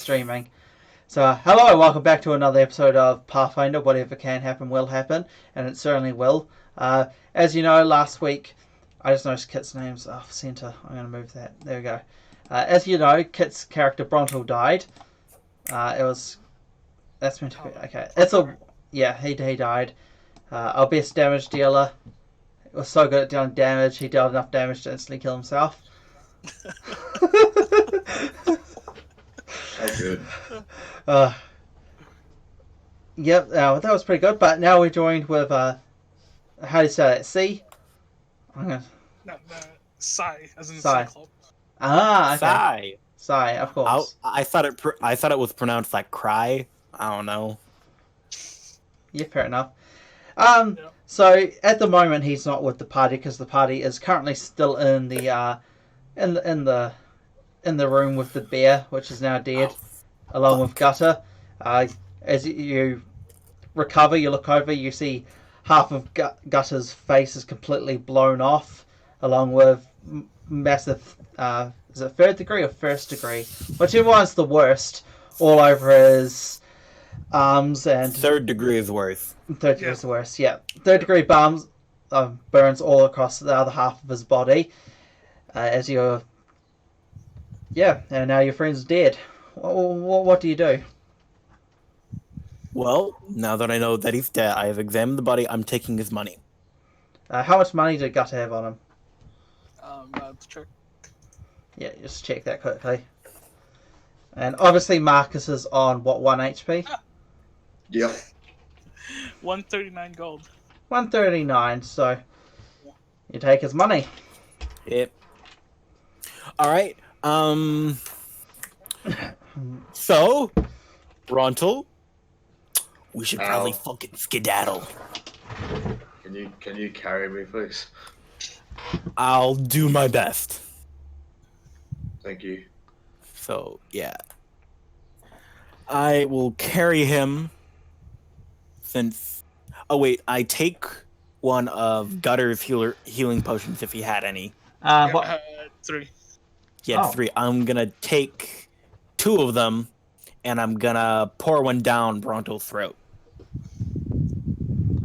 streaming. So, hello and welcome back to another episode of Pathfinder. Whatever can happen will happen, and it certainly will. As you know, last week, I just noticed Kit's name's off center. I'm going to move that. There we go. As you know, Kit's character Brontel died. That's meant to be okay. He died. Our best damage dealer was so good at dealing damage, he dealt enough damage to instantly kill himself. Oh, good. That was pretty good. But now we're joined with how do you say that? C. No, Psy, as in Psy. Cyclops. Ah, okay. Sigh. Psy, of course. I thought it was pronounced like cry. I don't know. Yeah, fair enough. Yeah. So at the moment he's not with the party because the party is currently still in the in the room with the bear, which is now dead, along with Gutter. As you recover, you look over, you see half of Gutter's face is completely blown off, along with massive, is it third degree or first degree? Whichever one's the worst, all over his arms and... Third degree is worse. Third degree is the worst, yeah. Third degree burns all across the other half of his body. And now your friend's dead. What do you do? Well, now that I know that he's dead, I have examined the body. I'm taking his money. How much money did Gutter have on him? Let's check. Yeah, just check that quickly. And obviously Marcus is on, 1 HP? Yep. 139 gold. 139, so you take his money. Yep. Alright, so, Rontal, we should probably fucking skedaddle. Can you carry me, please? I'll do my best. Thank you. So, yeah. I will carry him since... Oh, wait, I take one of Gutter's healing potions if he had any. 3. He had 3. I'm gonna take 2 of them, and I'm gonna pour one down Bronto's throat.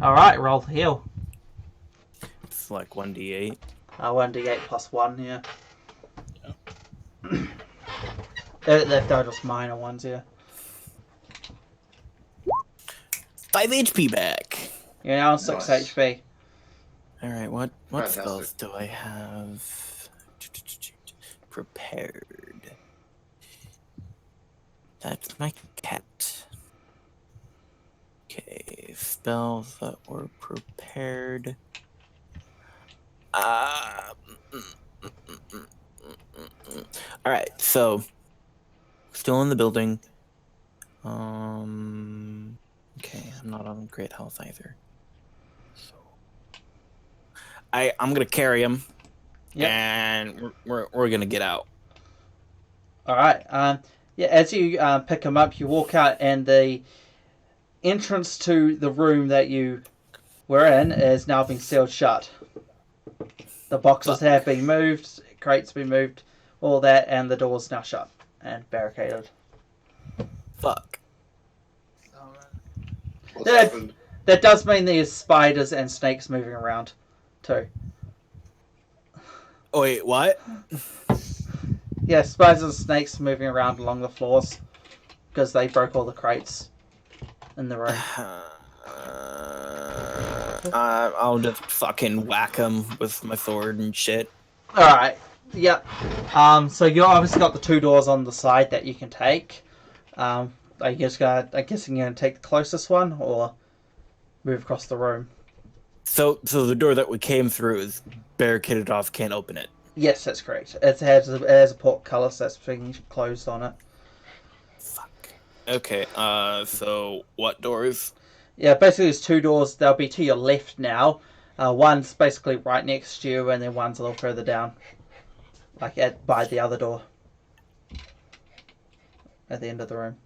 Alright, roll to heal. It's like 1d8. 1d8 plus 1, yeah. They're just minor ones, yeah. 5 HP back. You're now on 6 Nice. HP. Alright, what Fantastic. spells do I have? Prepared. That's my cat. Okay, spells that were prepared. Alright, so still in the building. Okay, I'm not on great health either. So I'm gonna carry him. Yep. And we're gonna get out. Alright, as you pick him up, you walk out, and the entrance to the room that you were in is now being sealed shut. The boxes have been moved, crates been moved, all that, and the door's now shut and barricaded. Fuck. Oh, man. What's Yeah. happened? That does mean there's spiders and snakes moving around, too. Oh wait, what? Yeah, spiders and snakes moving around along the floors because they broke all the crates in the room. I'll just fucking whack him with my sword and shit. Alright, yep. So you obviously got the 2 doors on the side that you can take. I guessing you're gonna take the closest one or move across the room. So the door that we came through is barricaded off. Can't open it. Yes, that's correct. It has a portcullis that's being closed on it. Fuck. Okay. So what doors? Yeah, basically there's 2 doors. They'll be to your left now. One's basically right next to you, and then one's a little further down, like by the other door, at the end of the room.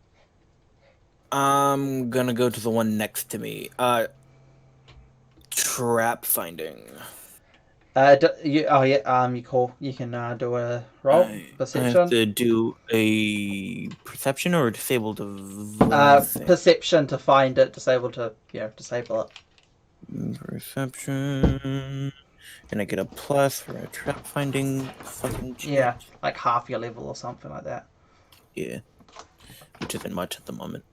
I'm gonna go to the one next to me. Trap finding. Oh yeah. You can do a roll I have perception. to do a perception or a disabled of anything. Perception to find it. Disabled to disable it. Perception. And I get a plus for a trap finding fucking Yeah, shit. like half your level or something like that. Yeah. Which isn't much at the moment.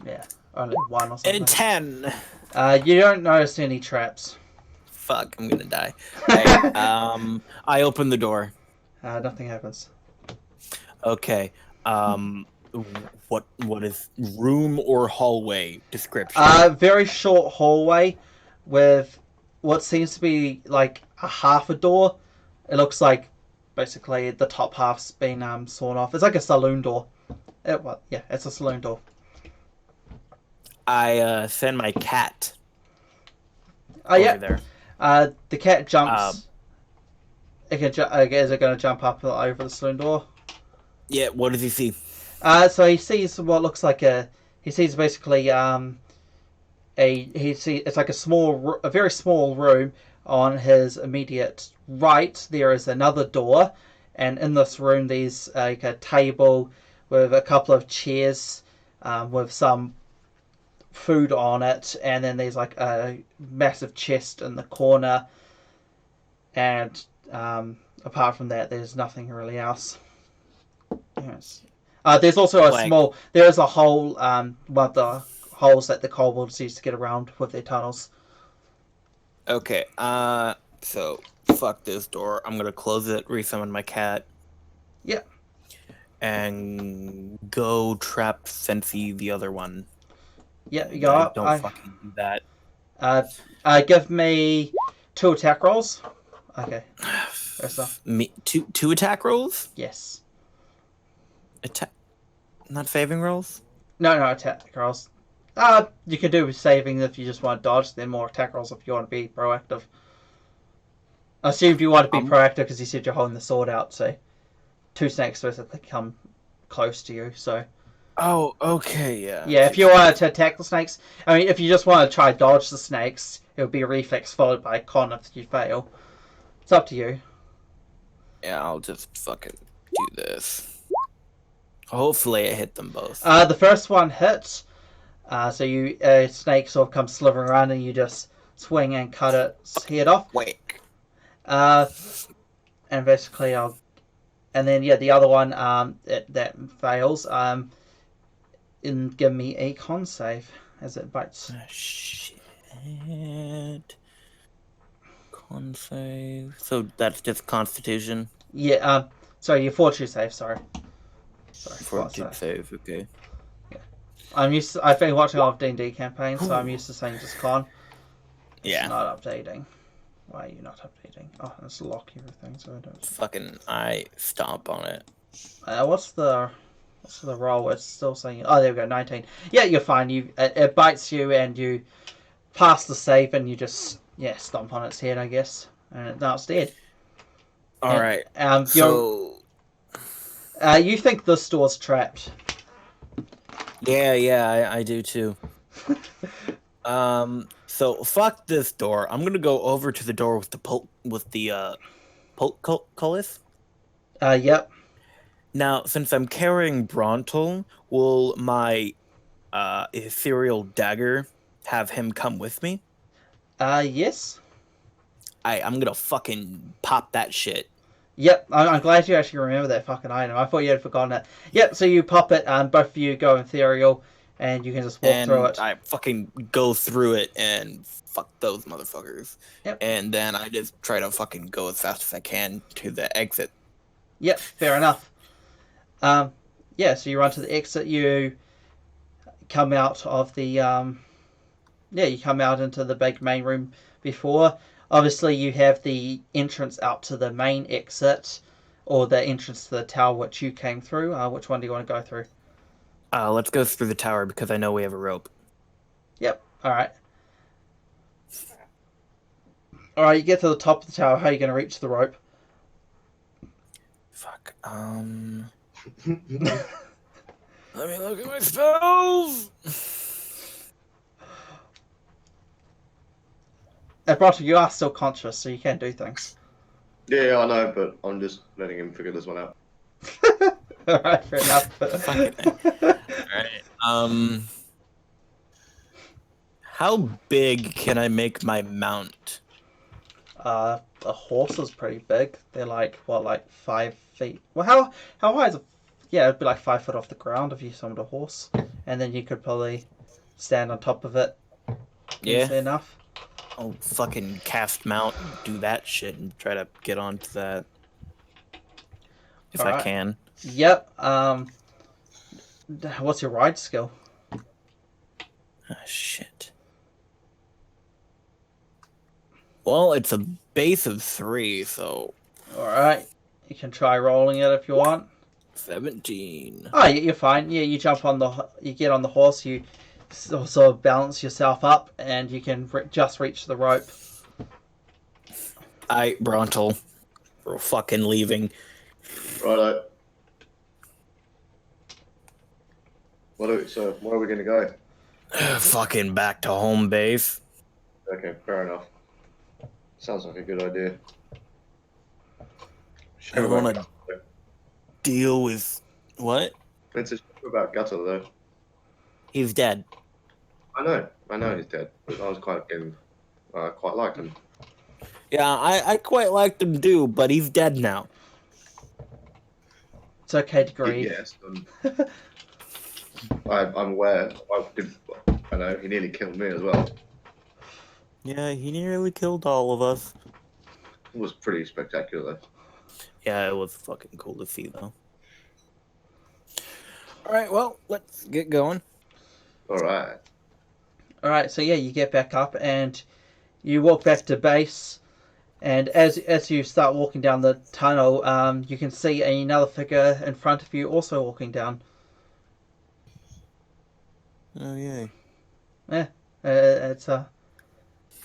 Yeah, only one or And something. 10. You don't notice any traps. Fuck, I'm gonna die. Alright, I open the door. Nothing happens. Okay. What is room or hallway description? Very short hallway with what seems to be like a half a door. It looks like basically the top half's been sawn off. It's like a saloon door. Yeah, it's a saloon door. I send my cat Oh over yeah. there. The cat jumps. Is it going to jump up over the saloon door? Yeah, what does he see? So he sees what looks like he sees basically it's like a very small room. On his immediate right there is another door, and in this room there's like a table with a couple of chairs with some food on it, and then there's like a massive chest in the corner, and apart from that there's nothing really else. Yes. There's also there is a hole, one of the holes that the kobolds use to get around with their tunnels. Okay, so fuck this door. I'm gonna close it, resummon my cat. Yeah. And go trap Sensi the other one. Yeah, you go up. Don't fucking do that. Give me 2 attack rolls. Okay. Me two attack rolls? Yes. Attack, not saving rolls? No attack rolls. You can do saving if you just want to dodge, then more attack rolls if you want to be proactive. I assumed you want to be proactive because you said you're holding the sword out, so 2 snakes basically come close to you, so... Oh, okay, yeah. Yeah, if you wanted to attack the snakes... I mean, if you just want to try dodge the snakes, it would be a reflex followed by a con if you fail. It's up to you. Yeah, I'll just fucking do this. Hopefully I hit them both. The first one hits. So you snake sort of comes slithering around and you just swing and cut its head off. Wait. And basically and then the other one that fails. And give me a con save as it bites. Shit. Con save. So that's just Constitution. Yeah. Sorry, your fortitude save. Sorry. Fortitude save. Okay. I've been watching a lot of D&D campaigns, so I'm used to saying just con. Yeah. It's not updating. Why are you not updating? Oh, let's lock everything so I don't... Fucking, I stomp on it. What's the roll? It's still saying... Oh, there we go, 19. Yeah, you're fine. It bites you and you pass the save and you just, stomp on its head, I guess. And now it's dead. Alright. So... you think this door's trapped. Yeah, I do too. So fuck this door. I'm gonna go over to the door with the portcullis. Yep. Now, since I'm carrying Brontal, will my ethereal dagger have him come with me? Yes. I'm gonna fucking pop that shit. Yep, I'm glad you actually remember that fucking item. I thought you had forgotten it. Yep, so you pop it, both of you go ethereal, and you can just walk through it. I fucking go through it and fuck those motherfuckers. Yep. And then I just try to fucking go as fast as I can to the exit. Yep, fair enough. So you run to the exit, you come out of the... you come out into the big main room before... Obviously, you have the entrance out to the main exit, or the entrance to the tower which you came through. Which one do you want to go through? Let's go through the tower because I know we have a rope. Yep. All right. All right. You get to the top of the tower. How are you going to reach the rope? Fuck. Let me look at my spells. Bronto, you are still conscious, so you can do things. Yeah, I know, but I'm just letting him figure this one out. Alright, fair enough. Fucking Alright. How big can I make my mount? The horse is pretty big. They're like, what, like 5 feet? Well, how high is a... Yeah, it'd be like 5 foot off the ground if you summoned a horse. And then you could probably stand on top of it Yeah. easily enough. I'll fucking cast mount and do that shit and try to get onto that. If I Alright. can. Yep, what's your ride skill? Ah, shit. Well, it's a base of 3, so Alright, you can try rolling it if you want. 17. Oh, you're fine. Yeah, you jump on you get on the horse, you sort of balance yourself up, and you can just reach the rope. Brontel. We're fucking leaving. Righto. So where are we going to go? Fucking back to home base. Okay, fair enough. Sounds like a good idea. I don't want to deal with... What? It's a shame about Gutter, though. He's dead. I know he's dead, but I was quite liked him. Yeah, I quite liked him too, but he's dead now. It's okay to grieve. Yes, I'm aware. I know he nearly killed me as well. Yeah, he nearly killed all of us. It was pretty spectacular. Yeah, it was fucking cool to see, though. Alright, well, let's get going. All right. Alright, so yeah, you get back up and you walk back to base. And as you start walking down the tunnel, you can see another figure in front of you also walking down. Oh, yay. It's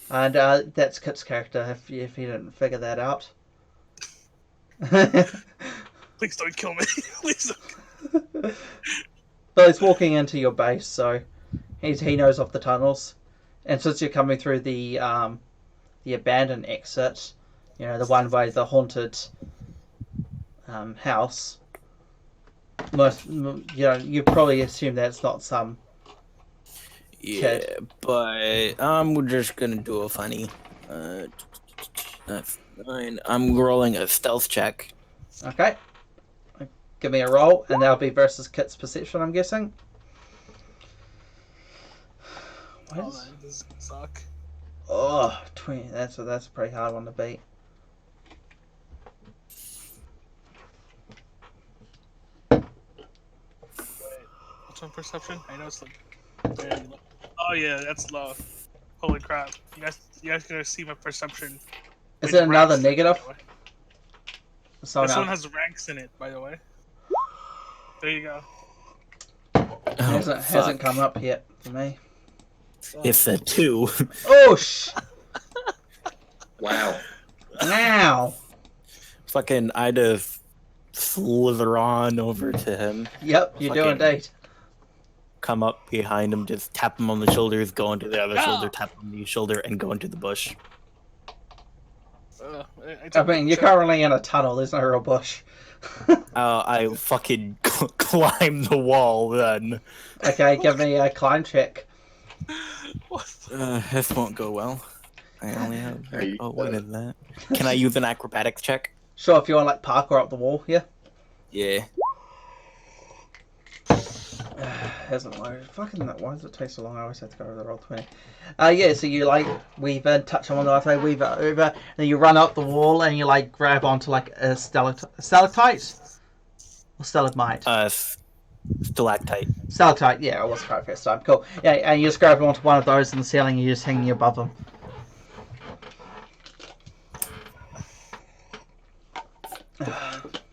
and that's Kit's character. If you didn't figure that out. Please don't kill me. Please don't. But he's walking into your base, so he knows of the tunnels. And since you're coming through the abandoned exit, you know, the one by the haunted house, you probably assume that it's not some Yeah, kid. but we're just gonna do a funny. That's 9. I'm rolling a stealth check. Okay. Give me a roll, and that'll be versus Kit's perception, I'm guessing. What Oh, is... man, this suck. Oh, 20. That's a pretty hard one to beat. What's my perception? I know it's like very low. Oh yeah, that's low. Holy crap! You guys gonna see my perception? Is with it another ranks, negative? by the way. So This now, one has ranks in it, by the way. There you go. hasn't fuck. come up yet for me. It's a 2. Oh Wow. Now. Fucking, I'd have slither on over to him, Yep, you do Fucking- indeed. come up behind him, just tap him on the shoulders, go into the other Ah! shoulder, tap him on the shoulder, and go into the bush. I mean, you're currently in a tunnel. There's no real bush. I fucking climb the wall then. Okay, give me a climb check. What? This won't go well. I only have. Hey, Oh, what is that? Can I use an acrobatics check? Sure, if you want like parkour up the wall, yeah. Yeah. Hasn't loaded. Fucking that. Why does it take so long? I always have to go over the roll 20. Yeah. So you like weave in, touch on one of the weave it over, and then you run up the wall and you like grab onto like a stalactite or stalagmite. Stalactite. Stalactite. Yeah, it was correct first time. Cool. Yeah, and you just grab onto one of those in the ceiling. And you're just hanging above them.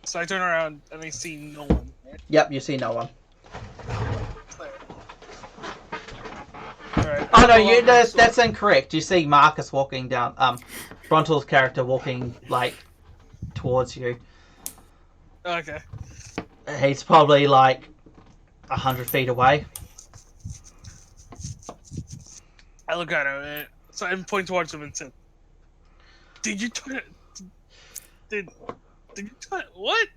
So I turn around and I see no one. Right? Yep, you see no one. There. Alright. Oh no, that's incorrect. You see Marcus walking down. Brontel's character walking like towards you. Okay. He's probably like 100 feet away. I look at him, so I'm pointing towards him and said, Did you try to? Did you try? What?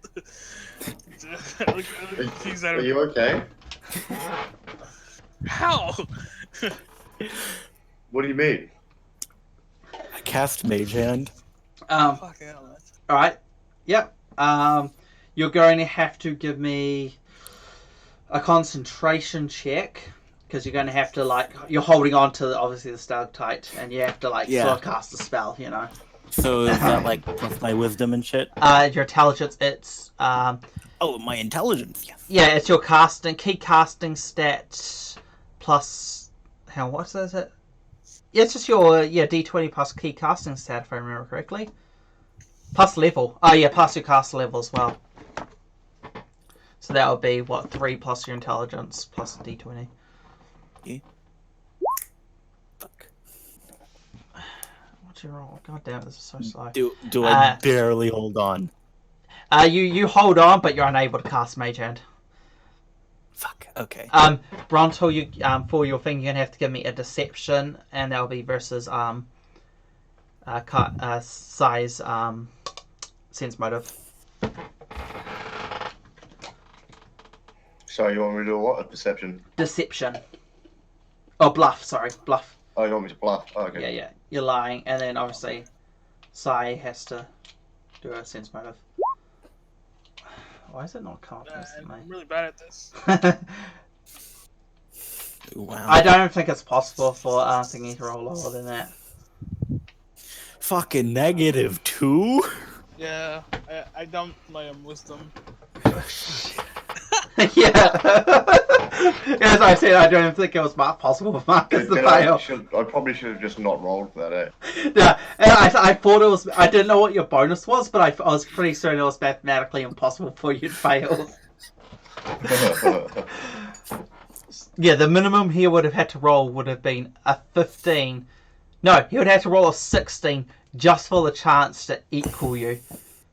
He's out Are of. you okay? How? What do you mean? I cast Mage Hand. Fucking hell, man. All right. Yep. You're going to have to give me a concentration check because you're going to have to you're holding on to obviously the stalactite and you have to sort of cast the spell. You know. So is that plus my wisdom and shit? Your intelligence. It's Oh, my intelligence. Yes. yeah. It's your key casting stat plus what is it? Yeah, it's just your D20 plus key casting stat if I remember correctly. Plus level. Oh yeah, plus your cast level as well. So that would be what 3 plus your intelligence plus a D20. Yeah. Fuck. What's your roll? God damn, this is so slow. Do I barely hold on? You hold on, but you're unable to cast Mage Hand. Fuck. Okay. Bronto, you for your thing, you're gonna have to give me a deception, and that'll be versus size sense motive. Sorry, you want me to do what? A perception? Deception. Oh, bluff. Sorry, bluff. Oh, you want me to bluff? Oh, okay. Yeah. You're lying, and then obviously, Sai has to do a sense motive. Why is it not coming up instantly? I'm really bad at this. Wow. I don't think it's possible for thingy to roll lower than that. Fucking -2. Yeah, I dumped my wisdom. Yeah. As I said, I don't think it was possible for Marcus to fail. I probably should have just not rolled for that, eh? Yeah, and I thought it was. I didn't know what your bonus was, but I was pretty certain it was mathematically impossible for you to fail. Yeah, the minimum he would have had to roll would have been a 15. No, he would have to roll a 16 just for the chance to equal you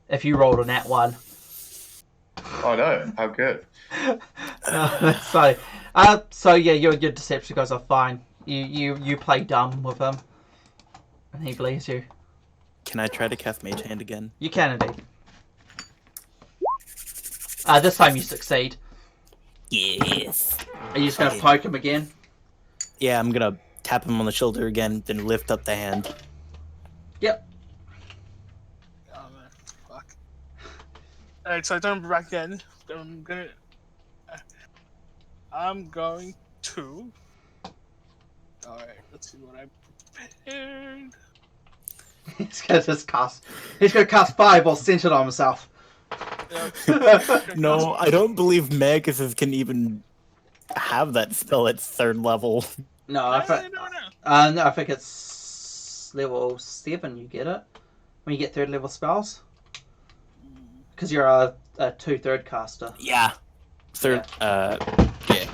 if you rolled on that one. Oh no, how good. That's funny. So yeah, your deception goes off fine. You play dumb with him, and he believes you. Can I try to cast Mage Hand again? You can indeed. This time you succeed. Yes. Are you just gonna poke him again? Yeah, I'm gonna tap him on the shoulder again, then lift up the hand. Yep. Oh man, fuck. Alright, so I turn back in. I'm going to. Alright, let's see what I prepared. He's gonna cast Fireball centered on himself. Yep. No, I don't believe Magus can even have that spell at 3rd level. No, I I think don't know. no, I think it's level 7. You get it when you get 3rd level spells because you're a 2/3 caster. Yeah. 3rd. Yeah.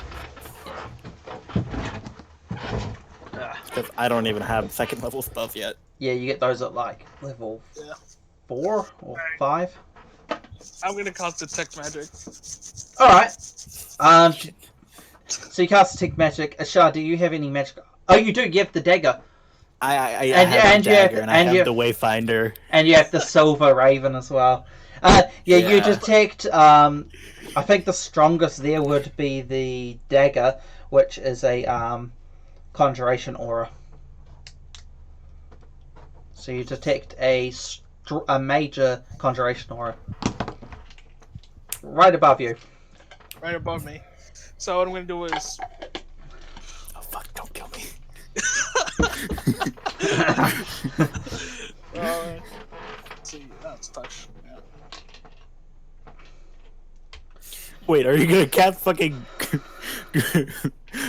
Because I don't even have 2nd level spells yet. Yeah, you get those at level Yeah. 4 or 5. I'm gonna cast Detect Magic. All right. So you cast Detect Magic. Ashar, do you have any magic? Oh, you do. You have the dagger, I have And- the and you dagger, have- and I and have you- the Wayfinder. and you have the Silver Raven as well. You Yeah. detect. I think the strongest there would be the dagger, which is a conjuration aura. So you detect a major conjuration aura right above you. Right above me. So what I'm gonna do is Oh fuck! Don't kill me. let's see, that's touch. Yeah. Wait, are you gonna cast fucking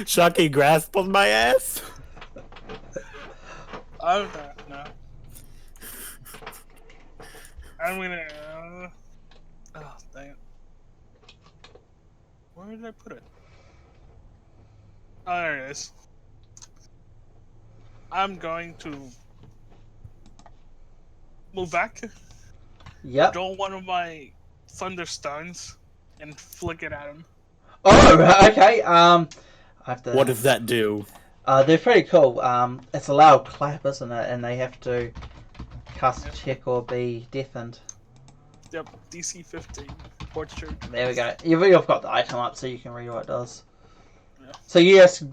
shocking grasp on my ass? Oh no. I'm gonna. Oh dang it. Where did I put it? Oh, there it is. I'm going to move back, Yep. draw one of my thunderstones, and flick it at him. Oh, okay. I have to. What does that do? They're pretty cool. It's a loud clap, isn't it? And they have to cast Yep. check or be deafened. Yep, DC 15. Fortitude. There we go. You've got the item up so you can read what it does. Yeah. So you just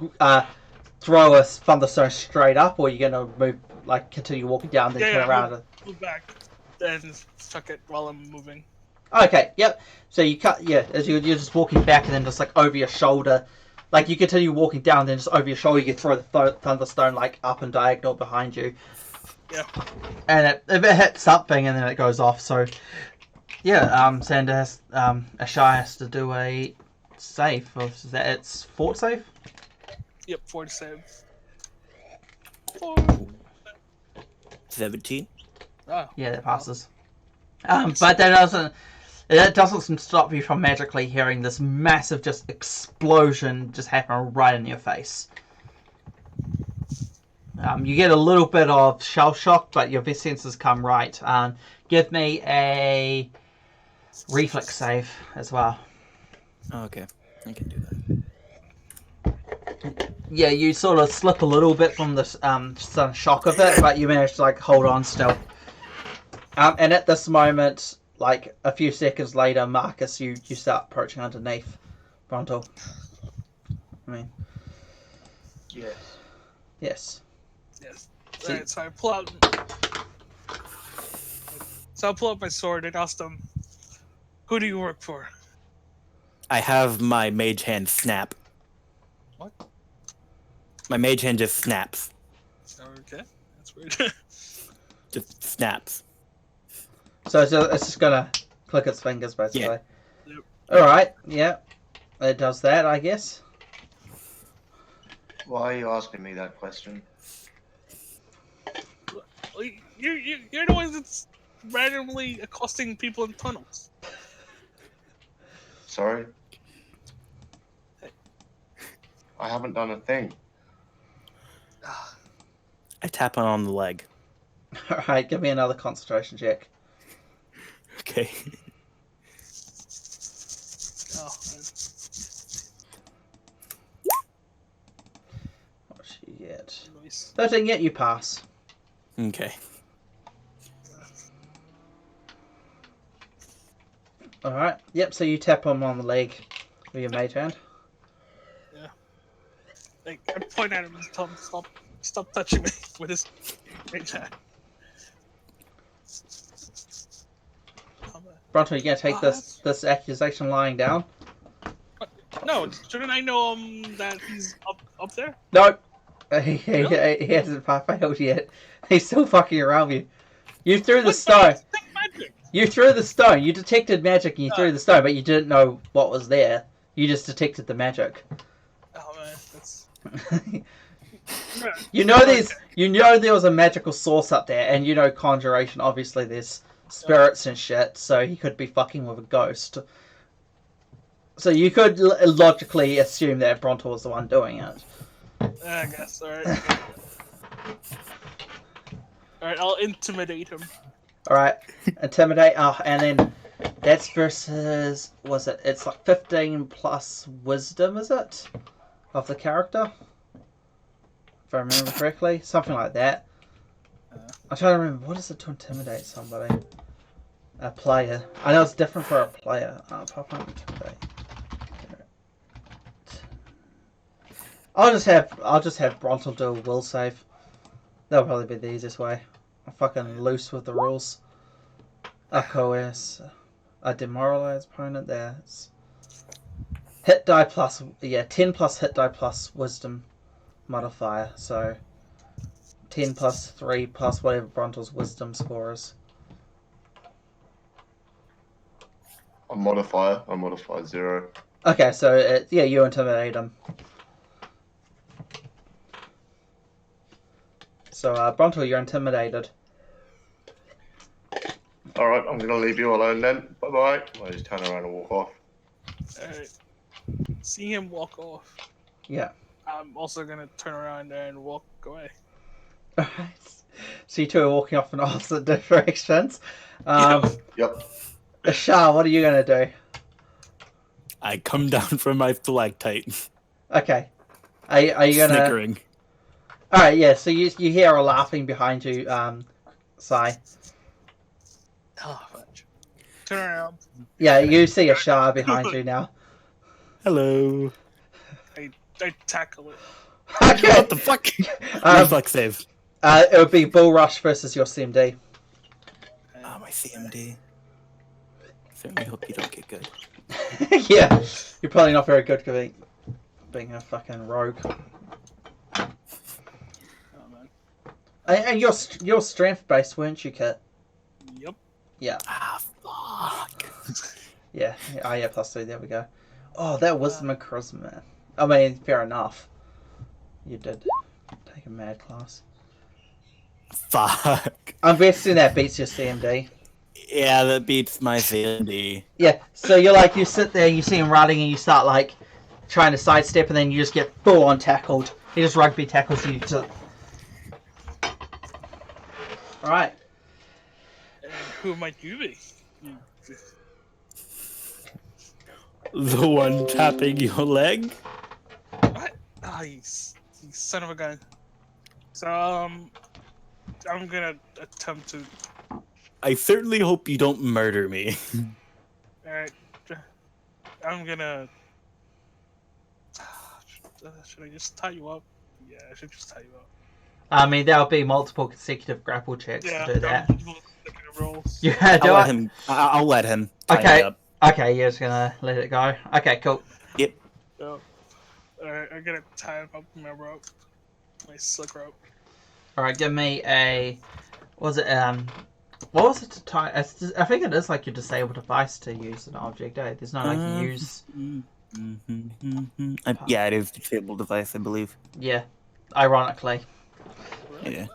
throw a thunderstone straight up, or you're gonna move, like, continue walking down, then turn around. Move back. Then chuck it while I'm moving. Okay, yep. So you cut, as you're just walking back, and then just like over your shoulder, like you continue walking down, then just over your shoulder, you throw the thunderstone like up and diagonal behind you. Yeah. And if it hits something, and then it goes off. So yeah, Sander has, Ashai has to do a save. Or is that it's fort save? Yep, 4 save. 17. Oh. Yeah, that passes. But that doesn't stop you from magically hearing this massive just explosion just happen right in your face. You get a little bit of shell shock, but your best senses come right. Give me a reflex save as well. Oh, okay, I can do that. Yeah, you sort of slip a little bit from the sudden shock of it, but you manage to like hold on still. And at this moment, like a few seconds later, Marcus, you start approaching underneath Bronto. I mean, Yes. yes. Yes. So- Alright, so I pull out. So I pull out my sword and ask them, "Who do you work for?" I have my mage hand snap. What? My mage hand just snaps. Okay, that's weird. Just snaps. So it's just gonna click its fingers, basically. Yeah. Yep. Alright, yeah. It does that, I guess. Why are you asking me that question? Well, you're the one that's randomly accosting people in tunnels. Sorry? I haven't done a thing. I tap on the leg. Alright, give me another concentration check. Okay. Oh, What should you get? nice. 13, yet you pass. Okay. Alright, yep, so you tap him on the leg with your mage hand. Like, I point at him and tell him stop touching me with his mage hand. Bronto, you gonna take this accusation lying down? No, shouldn't I know that he's up there? Nope. He Really? hasn't failed yet. He's still fucking around you. You threw the What stone. fucking magic? You threw the stone. You detected magic and you threw the stone, but you didn't know what was there. You just detected the magic. Oh man, that's. You know there was a magical source up there, and you know conjuration. Obviously, there's spirits and shit, so he could be fucking with a ghost. So you could logically assume that Bronto was the one doing it. I guess. All right. All right. I'll intimidate him. All right, intimidate. And then that's versus. Was it? It's like 15 plus wisdom, is it? Of the character, if I remember correctly, something like that. I'm trying to remember what is it to intimidate somebody. A player. I know it's different for a player. Pathfinder intimidate. I'll just have Bronto do a will save. That'll probably be the easiest way. I'm fucking loose with the rules. A coerce, a demoralize opponent. There's hit die plus 10 plus hit die plus wisdom modifier. So 10 plus 3 plus whatever Bronto's wisdom score is. A modifier. I modified 0. Okay, so you intimidate him. So Bronto, you're intimidated. Alright, I'm gonna leave you alone then. Bye bye. I just turn around and walk off. All right. See him walk off. Yeah. I'm also gonna turn around and walk away. Alright. So you two are walking off in opposite directions. Yep. Shah, what are you gonna do? I come down from my stalactite, Okay. Are you gonna? snickering. All right. Yeah. So you hear a laughing behind you. Sai. Oh, fudge. Turn around. Yeah, you see a Shah behind you now. Hello. I tackle it. Okay. What the fuck? Reflex save. It would be Bull Rush versus your CMD. Oh, my CMD. Certainly hope you don't get good. Yeah, you're probably not very good for being a fucking rogue. Oh, man. And you're strength based, weren't you, Kit? Yep. Yeah. Ah, fuck. Yeah. Oh, yeah, +3. There we go. Oh, that wisdom and charisma. I mean, fair enough. You did take a mad class. Fuck. I'm guessing that beats your CMD. Yeah, that beats my CMD. Yeah, so you sit there, you see him running, and you start like trying to sidestep, and then you just get full on tackled. He just rugby tackles you to. All right. And who might you be? The one tapping your leg? What? Ah, you son of a gun. So I'm gonna attempt to. I certainly hope you don't murder me. Alright. I'm gonna. Should I just tie you up? Yeah, I should just tie you up. I mean, there'll be multiple consecutive grapple checks Yeah, to do that. rolls. Yeah, do I'll let it. him. I'll let him. Tie Okay. me up. Okay, you're just gonna let it go. Okay, cool. Yep. So, alright, I'm gonna tie him up with my rope. My slick rope. All right, give me a. What was it? What was it to tie? I think it is like your disabled device to use an object. Eh? There's no like use. Yeah, it is disabled device, I believe. Yeah, ironically. Really? Yeah.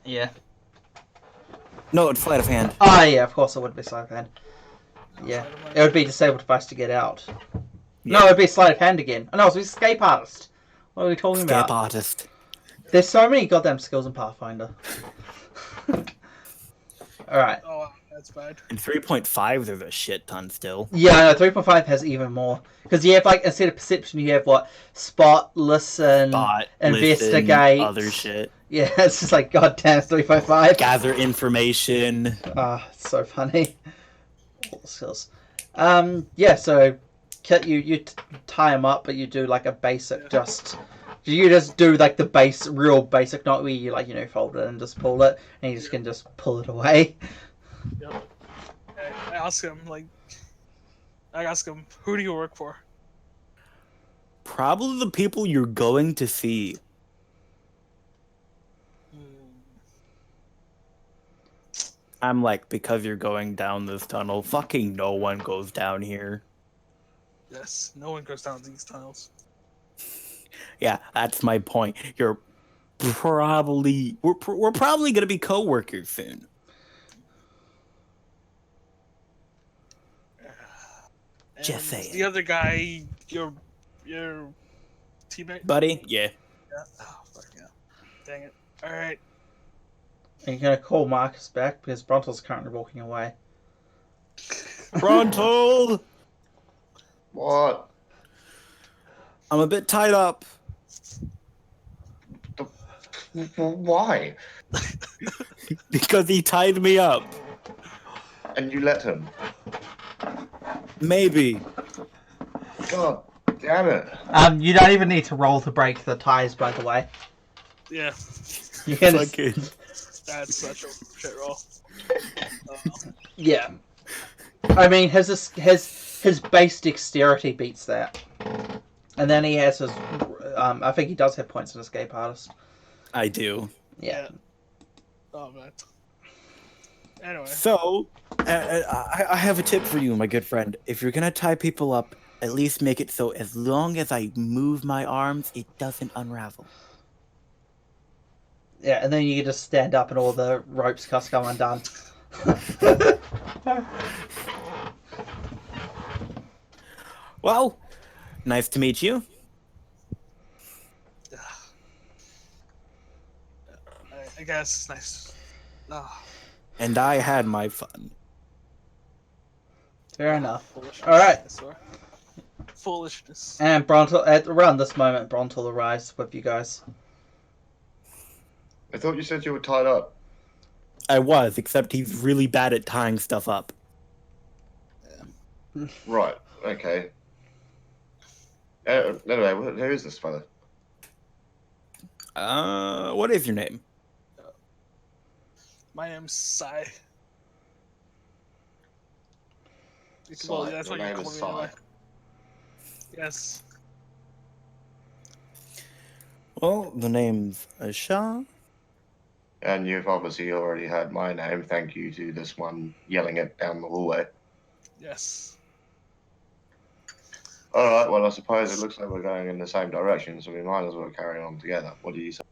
Yeah. No, it's sleight of hand. Oh yeah, of course it would be sleight of hand. Yeah, it would be disabled device to get out. No, Yeah. it would be sleight of hand again. Oh, no, it's escape artist. What are we talking Escape about? artist. There's so many goddamn skills in Pathfinder. Alright. Oh, wow, that's bad. In 3.5, there's a shit ton still. Yeah, no, 3.5 has even more. Because you have, like, instead of perception, you have, what? Spot, listen, Spot, investigate. listen, other shit. Yeah, it's just like, goddamn, 3.5. Gather information. Ah, it's so funny. All the skills. Yeah, so, Kit, you tie him up, but you do, like, a basic just... You just do, like, the real basic, not where you, like, fold it and just pull it, and you just can just pull it away. Yep. I ask him, who do you work for? Probably the people you're going to see. I'm like, because you're going down this tunnel, fucking no one goes down here. Yes, no one goes down these tunnels. Yeah, that's my point. We're probably gonna be co-workers soon. Just And saying. the other guy, your teammate? Buddy? Yeah. Yeah. Oh, fuck yeah. Dang it. Alright. And you're going to call Marcus back, because Brontel's currently walking away. Frontal! What? I'm a bit tied up. Why? Because he tied me up. And you let him? Maybe. God damn it. You don't even need to roll to break the ties, by the way. Yeah. You can Fucking... That's such a shit roll. Yeah. I mean, his base dexterity beats that. And then he has his... I think he does have points in escape artist. I do. Yeah. Oh, man. Anyway. So, I have a tip for you, my good friend. If you're gonna tie people up, at least make it so as long as I move my arms, it doesn't unravel. Yeah, and then you can just stand up and all the ropes cuts come undone. Well, nice to meet you. I guess it's nice. Oh, And I had my fun. Fair enough. foolishness. Alright. I swear. Foolishness. And Brontel, around this moment, Brontel arrives with you guys. I thought you said you were tied up. I was, except he's really bad at tying stuff up. Right. Okay. Anyway, who is this fella? What is your name? My name's Sai. Sai. Well, that's Your what you name call is me Sai. anyway. Yes. Well, the name's Asha. And you've obviously already heard my name. Thank you to this one yelling it down the hallway. Yes. All right. Well, I suppose it looks like we're going in the same direction, so we might as well carry on together. What do you say?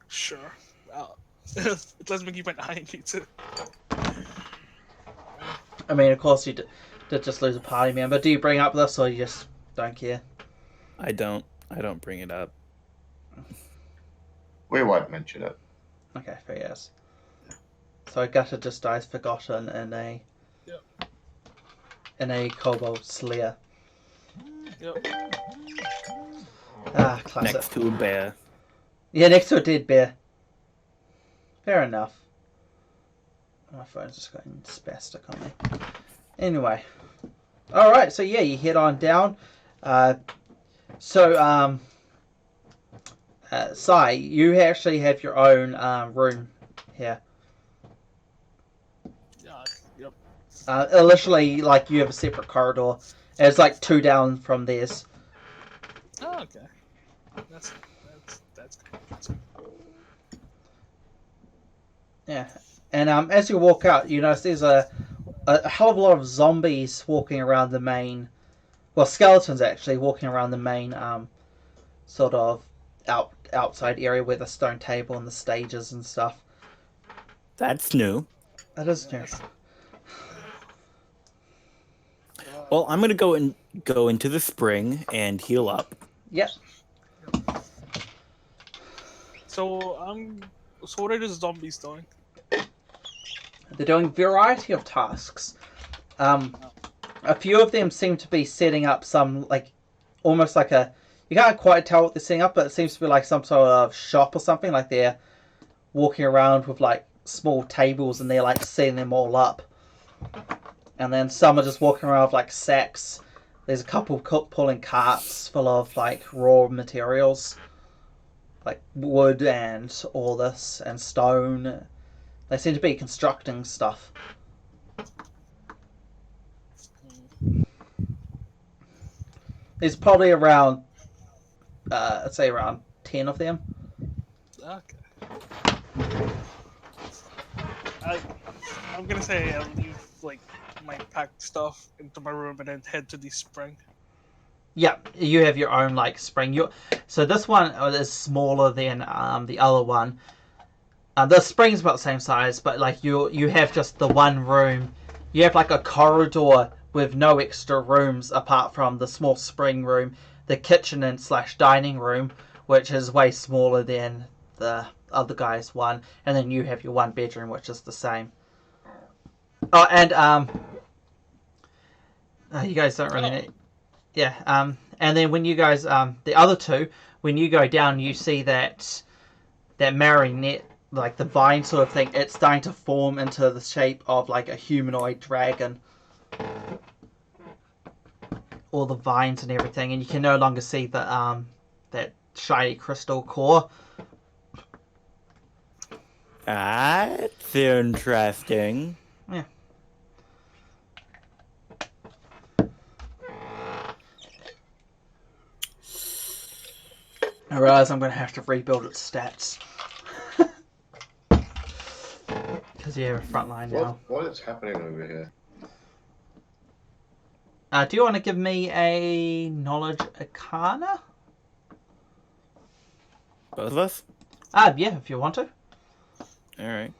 Sure. Well, it does make you an eye on you too. I mean, of course, you did just lose a party member. Do you bring up this, or you just don't care? I don't bring it up. We won't mention it. Okay, fair yes. So Gutter just dies forgotten Yep. in a kobold slayer. Yep. Ah, classic. Next to a bear. Yeah, next to a dead bear. Fair enough. My phone's just going spastic on me. Anyway. Alright, so yeah, you head on down. Sai, you actually have your own room here. Yeah. Yep. Literally, like, you have a separate corridor. And it's like 2 down from theirs. Oh, okay. That's good. Yeah. And as you walk out, you notice there's a hell of a lot of zombies walking around the main... Well, skeletons, actually, walking around the main sort of outside area where the stone table and the stages and stuff. That's new. That is new. Well, I'm gonna go into the spring and heal up. Yep. So so what are the zombies doing? They're doing a variety of tasks. A few of them seem to be setting up some, like, almost like a... You can't quite tell what they're setting up, but it seems to be like some sort of shop or something. Like they're walking around with, like, small tables and they're, like, setting them all up. And then some are just walking around with, like, sacks. There's a couple pulling carts full of, like, raw materials. Like wood and all this, and stone. They seem to be constructing stuff. There's probably around, I'd say around 10 of them. Okay. I'm gonna say I'll leave like my packed stuff into my room and then head to the spring. Yeah, you have your own like spring. So this one is smaller than the other one. The spring's about the same size, but like you have just the one room. You have like a corridor with no extra rooms apart from the small spring room, the kitchen and / dining room, which is way smaller than the other guy's one, and then you have your one bedroom, which is the same. Oh, and you guys don't really need. Yeah, and then when you guys, the other two, when you go down, you see that marionette, like the vine sort of thing, it's starting to form into the shape of like a humanoid dragon. All the vines and everything, and you can no longer see the that shiny crystal core. That's interesting. Yeah. I realize I'm going to have to rebuild its stats. Because you have a front line now. What is happening over here? Do you want to give me a knowledge arcana? Both of us? Yeah, if you want to. Alright.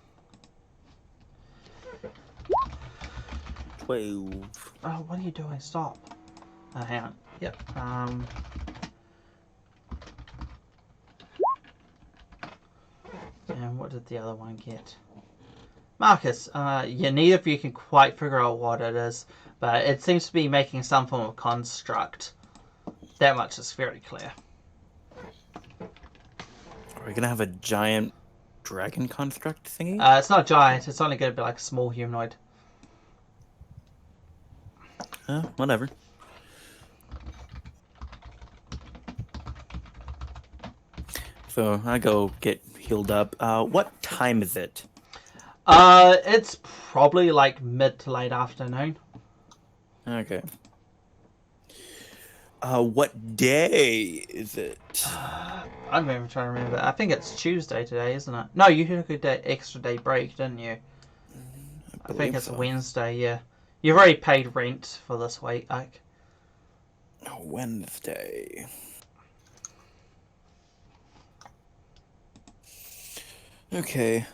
12. Oh, what are you doing? Stop. Hang on. Yep. And what did the other one get? Marcus, yeah, neither of you can quite figure out what it is, but it seems to be making some form of construct. That much is very clear. Are we gonna have a giant dragon construct thingy? It's not giant. It's only going to be like a small humanoid. Whatever. So I go get healed up. What time is it? It's probably like mid to late afternoon. Okay. What day is it? I'm even trying to remember. I think it's Tuesday today, isn't it? No, you took a extra day break, didn't you? I think it's so. Wednesday. Yeah, you've already paid rent for this week. Like, Wednesday. Okay.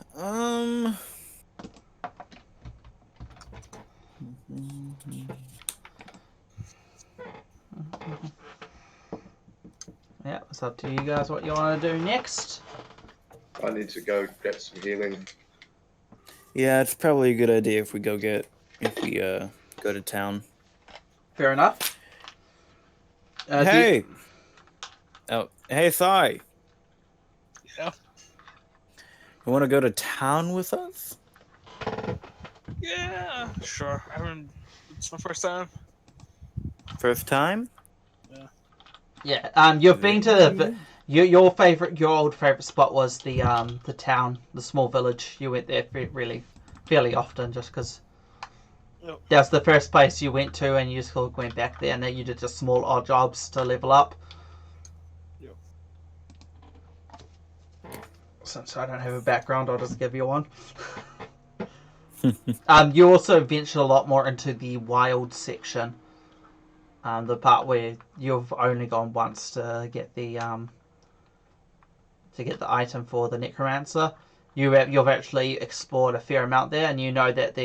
yeah, it's up to you guys what you want to do next. I need to go get some healing. Yeah, it's probably a good idea if we go to town. Fair enough. Hey. Hey, Sai. Yeah. You want to go to town with us? Yeah. Sure. It's my first time. First time? Yeah. You've been to your old favorite spot was the town, the small village. You went there really fairly often, just because. Yep. That's the first place you went to, and you just went back there, and then you did just small odd jobs to level up. Yep. Since I don't have a background, I'll just give you one. You also ventured a lot more into the wild section. The part where you've only gone once to get the item for the necromancer. You've actually explored a fair amount there, and you know that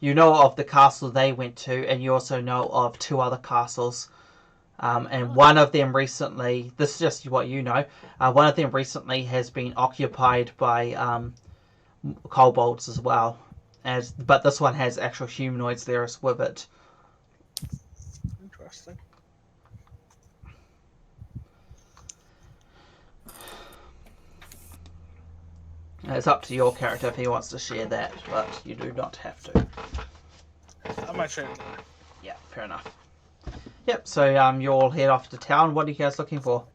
you know of the castle they went to, and you also know of 2 other castles. And one of them recently, this is just what you know, one of them recently has been occupied by kobolds as well. But this one has actual humanoids there as with it. Interesting. It's up to your character if he wants to share that, but you do not have to. I might share it later. Yeah, fair enough. Yep, so you all head off to town. What are you guys looking for?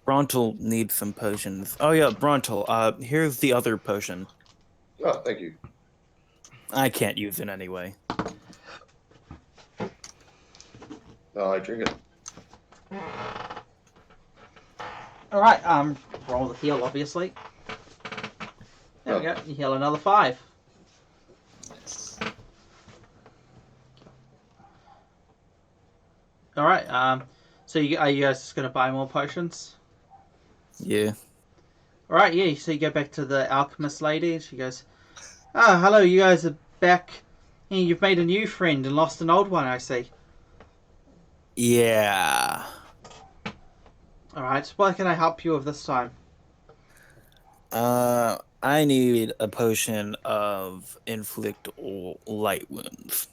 Brontel needs some potions. Oh yeah, Brontel, here's the other potion. Oh, thank you. I can't use it anyway. I drink it. Alright, roll the heal, obviously. There we go, you heal another 5. Alright, so are you guys just going to buy more potions? Yeah. Alright, yeah, so you go back to the alchemist lady, and she goes, hello, you guys are back. Yeah, you've made a new friend and lost an old one, I see. Yeah. Alright, what can I help you with this time? I need a potion of inflict light wounds.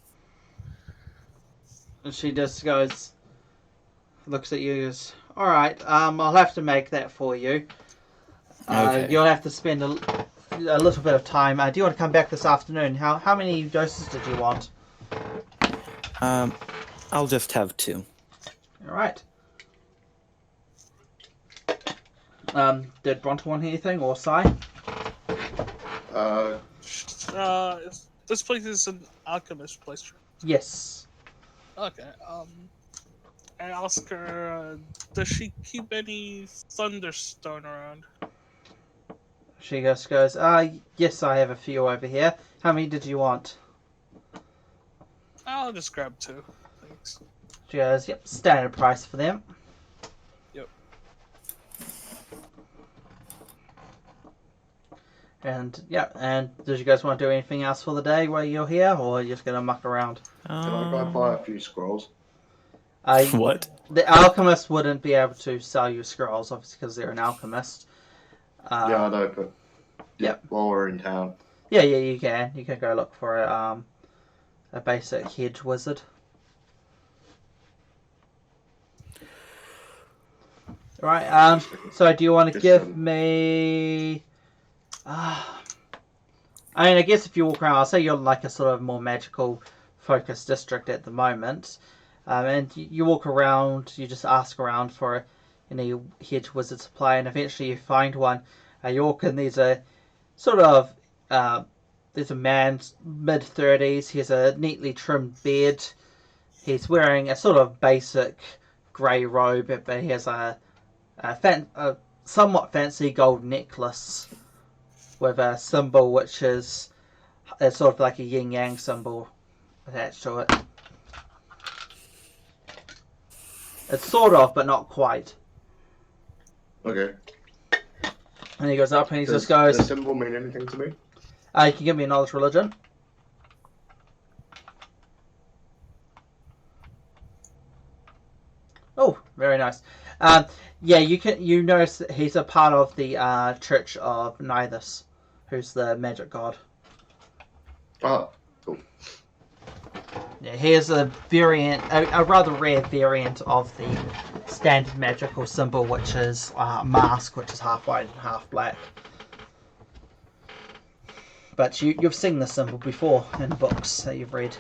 And she just goes, looks at you and goes, alright, I'll have to make that for you. Okay. You'll have to spend a little bit of time. Do you want to come back this afternoon? How many doses did you want? I'll just have 2. Alright. Did Bronte want anything, or Sai? This place is an alchemist place. Yes. Okay. I ask her, does she keep any thunderstone around? She just goes, yes, I have a few over here. How many did you want? I'll just grab 2. Thanks. She goes, yep, standard price for them. Yep. And, yeah, and did you guys want to do anything else for the day while you're here, or are you just going to muck around? Can I go buy a few scrolls? What? The alchemist wouldn't be able to sell you scrolls, obviously, because they're an alchemist. Yeah, I know, but Yep. while we're in town. Yeah, you can. You can go look for a basic hedge wizard. Right. So do you want to Just, give me? I mean, I guess if you walk around, I'll say you're like a sort of more magical focused district at the moment. And you walk around, you just ask around for any hedge wizard supply, and eventually you find one. You walk in, there's a sort of there's a man mid-30s. He has a neatly trimmed beard. He's wearing a sort of basic grey robe, but he has a somewhat fancy gold necklace with a symbol which is sort of like a yin yang symbol attached to it. It's sort of, but not quite. Okay. And he goes up and he Does just goes, the symbol mean anything to me? you can give me a knowledge religion. Oh, very nice. Yeah, you notice that he's a part of the Church of Nithis, who's the magic god. Ah, cool. Yeah, he is a variant, a rather rare variant of the standard magical symbol, which is mask, which is half white and half black. But you've seen the symbol before in books that you've read.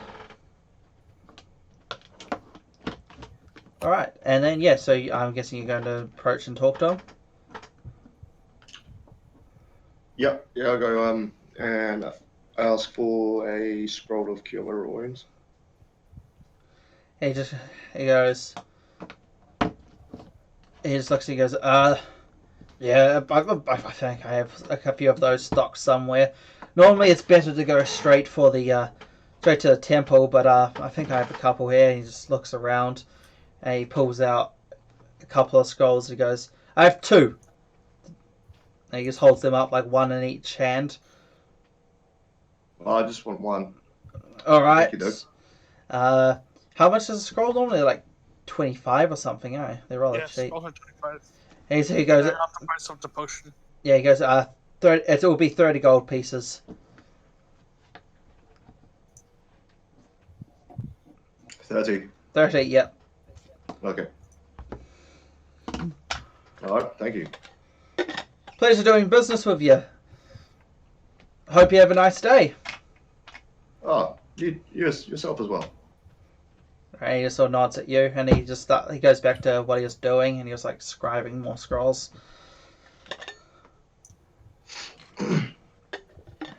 Alright, and then, yeah, so I'm guessing you're going to approach and talk to him? Yeah, I'll go and ask for a scroll of cure my wounds. He just looks and he goes, yeah, I think I have a few of those stocked somewhere. Normally it's better to go straight to the temple, but I think I have a couple here. He just looks around and he pulls out a couple of scrolls. He goes, I have two. And he just holds them up, like one in each hand. Well, I just want one. Alright. Thank you, Doug. How much is a scroll normally? Like 25 or something, eh? They're rather Yes, cheap. also 25. He goes, They're not the price of the potion. yeah, he goes, 30, it will be 30 gold pieces. 30. 30, yep. Okay. Alright, thank you. Pleasure doing business with you. Hope you have a nice day. Oh, you yourself as well. And he just sort of nods at you, and he goes back to what he was doing, and he was like scribing more scrolls.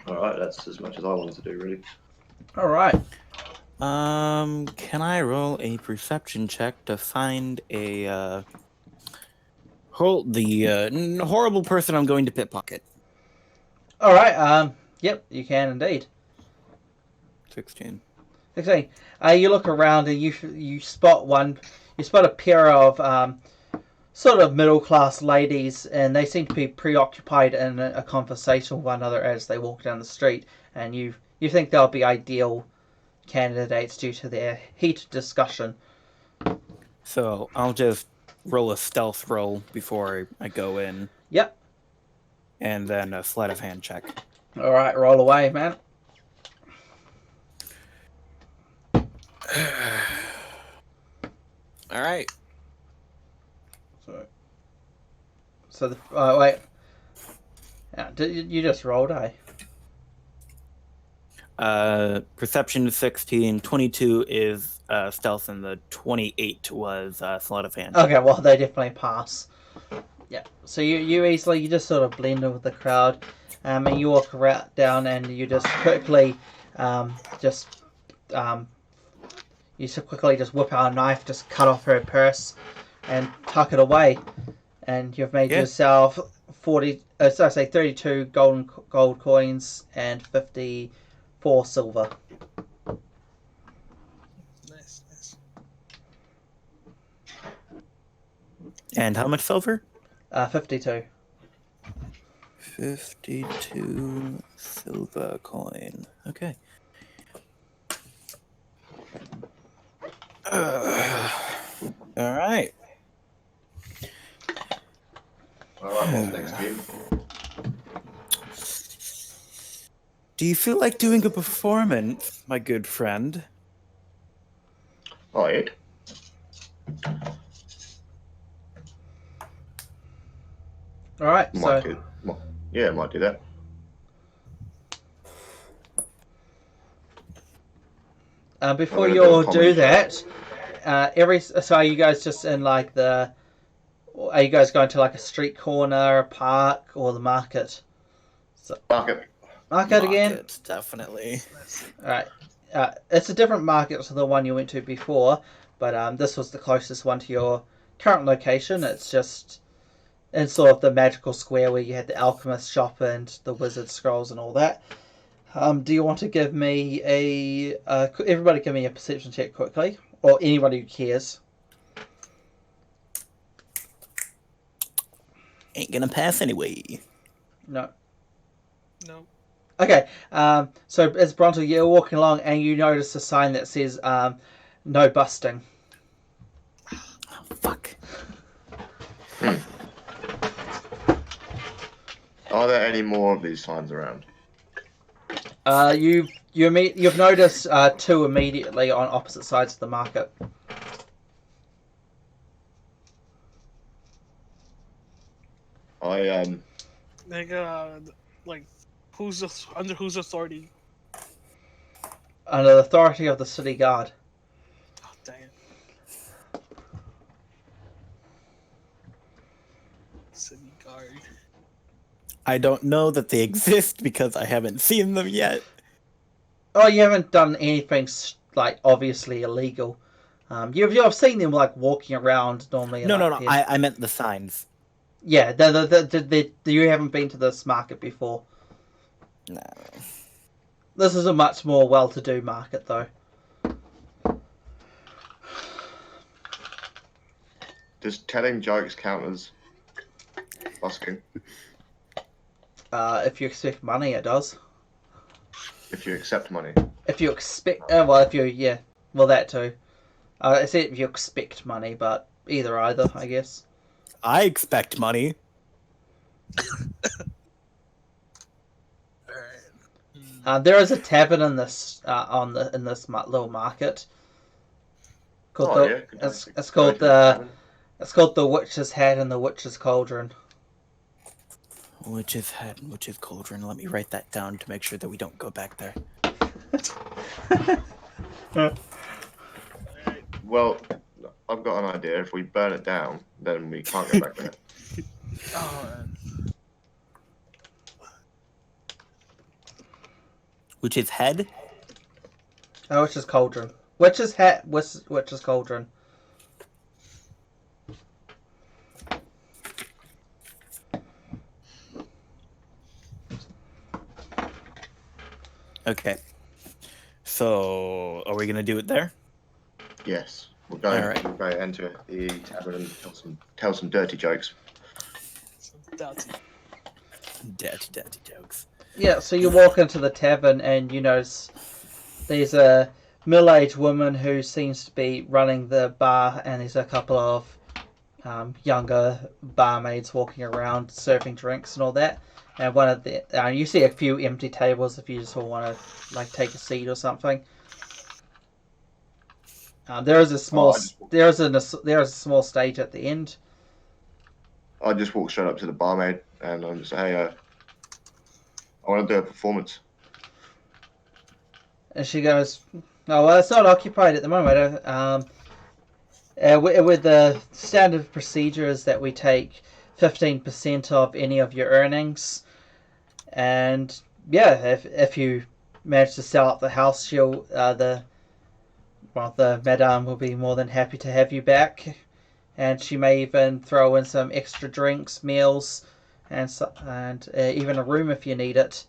Alright, that's as much as I wanted to do, really. All right. Can I roll a perception check to find a horrible person I'm going to pickpocket? All right. Yep, you can indeed. 16. 16. You look around and you spot one. You spot a pair of sort of middle class ladies, and they seem to be preoccupied in a conversation with one another as they walk down the street. And you think they'll be ideal candidates due to their heated discussion. So I'll just roll a stealth roll before I go in. Yep. And then a sleight of hand check. All right, roll away, man. All right. So wait. Yeah, you just rolled, eh? Perception is 16, 22 is stealth, and the 28 was sleight of hand. Okay, well they definitely pass. Yeah. So you easily just sort of blend in with the crowd, and you walk around down, and you just quickly just whip out a knife, just cut off her purse, and tuck it away, and you've made yourself 32 gold coins and 54 silver. Nice. And how much silver? 52. 52 silver coin. Okay. All right. Alright, well, thanks, team. Do you feel like doing a performance, my good friend? Alright. All right. Might So do. Yeah, might do that. before I'm you gonna do a all comedy do that, so are you guys just in like the? Are you guys going to like a street corner, a park, or the market? So, Market. market again. Market, definitely. All right. It's a different market to the one you went to before, but this was the closest one to your current location. It's just in sort of the magical square where you had the alchemist shop and the wizard scrolls and all that. Do you want to give me everybody give me a perception check quickly, or anybody who cares? Ain't gonna pass anyway. No. No. Okay. So as Bronto, you're walking along and you notice a sign that says "No busting." Oh, fuck. Are there any more of these signs around? You've noticed two immediately on opposite sides of the market. Like, like, under whose authority? Under the authority of the city guard. Oh, dang it. City guard. I don't know that they exist because I haven't seen them yet. Oh, you haven't done anything like obviously illegal. You've seen them like walking around normally. No, like, no, no. I meant the signs. Yeah, you haven't been to this market before. No. This is a much more well-to-do market, though. Does telling jokes count as busking? If you expect money, it does. If you accept money. If you expect, that too. I said if you expect money, but either, I guess. I expect money. There is a tavern in this little market. Called it's called the Witch's Hat and the Witch's Cauldron. Witch's Head and Witch's Cauldron. Let me write that down to make sure that we don't go back there. Well, I've got an idea. If we burn it down, then we can't go back there. Oh, man. Witch's Head? Witch's Cauldron. Witch's Hat, Witch's Cauldron. Okay. So, are we gonna do it there? Yes. We'll go, All right. we'll go enter the tavern and tell some dirty jokes. Some dirty. Dirty jokes. Yeah, so you walk into the tavern and you notice there's a middle-aged woman who seems to be running the bar, and there's a couple of younger barmaids walking around serving drinks and all that. And one of the you see a few empty tables if you just all want to like take a seat or something. There is a small there is a small stage at the end. I just walk straight up to the barmaid and I'm just hey, I want to do a performance. And she goes, "Oh well, it's not occupied at the moment. With the standard procedure is that we take 15% of any of your earnings, and yeah, if you manage to sell up the house, the madame will be more than happy to have you back, and she may even throw in some extra drinks, meals, and even a room if you need it.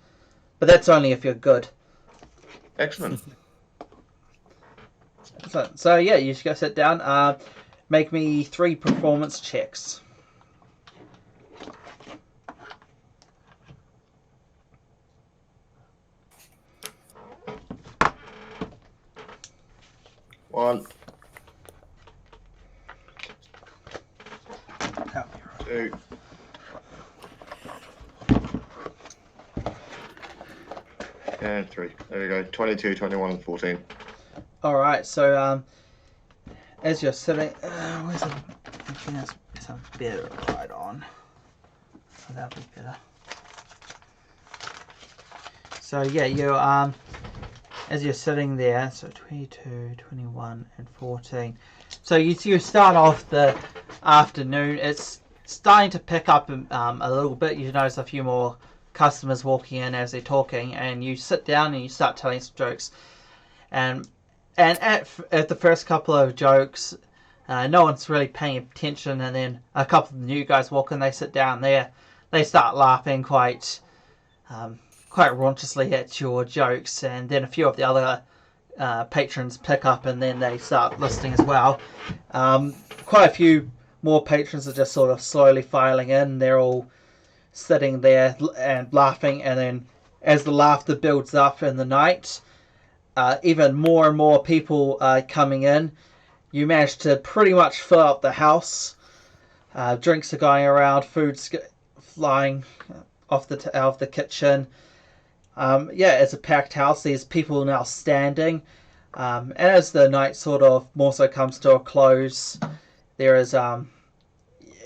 But that's only if you're good." Excellent. So yeah, you just go sit down. Make me 3 performance checks. One. 2. And 3. There we go. 22, 21, and 14. All right. So as you're sitting, where's the some better right on? So that'll be better. So yeah, you as you're sitting there, so 22, 21, and 14. So you start off the afternoon. It's starting to pick up a little bit. You notice a few more customers walking in as they're talking, and you sit down and you start telling some jokes. And at the first couple of jokes, no one's really paying attention, and then a couple of new guys walk in. They sit down there, they start laughing quite raunciously at your jokes, and then a few of the other patrons pick up, and then they start listening as well. Quite a few more patrons are just sort of slowly filing in. They're all sitting there and laughing, and then as the laughter builds up in the night, even more and more people are coming in. You manage to pretty much fill up the house. Drinks are going around, food's flying off the kitchen. It's a packed house. There's people now standing. And as the night sort of more so comes to a close, there is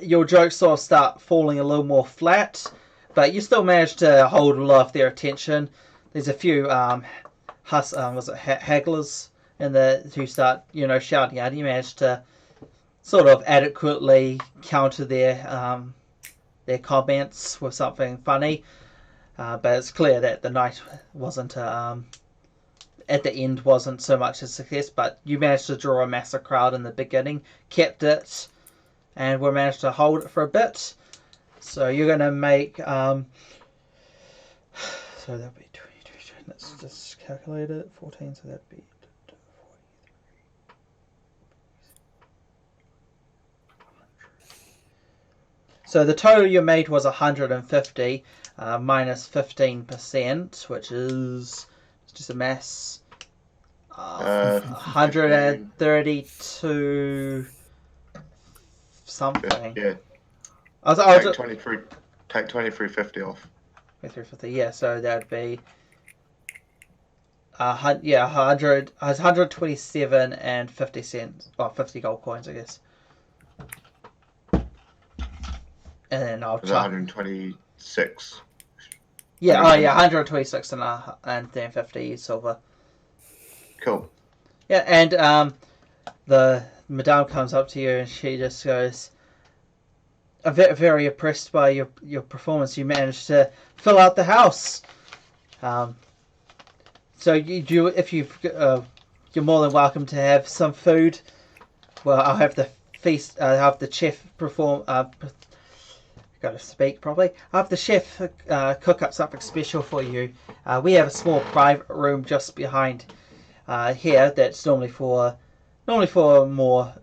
your jokes sort of start falling a little more flat, but you still manage to hold a lot of their attention. There's a few hagglers who start shouting out. You manage to sort of adequately counter their comments with something funny. But it's clear that the night wasn't at the end wasn't so much a success, but you managed to draw a massive crowd in the beginning, kept it, and we managed to hold it for a bit. So you're going to make so that'll be 22. Let's just calculate it. 14, so that'd be 43. So the total you made was 150. Minus 15%, which is just a mass. 132 something. Yeah. Take 2350 off. 2350. Yeah, so that'd be 127 and 50 cents. 50 gold coins, I guess. And then I'll try 126. Yeah, 126 and then 50 silver. Cool. Yeah, and the madame comes up to you and she just goes, "I'm very impressed by your performance. You managed to fill out the house. So if you're more than welcome to have some food. Well, I'll have the feast. I'll have the chef perform. Got to speak properly. I'll have the chef cook up something special for you. We have a small private room just behind here that's normally for more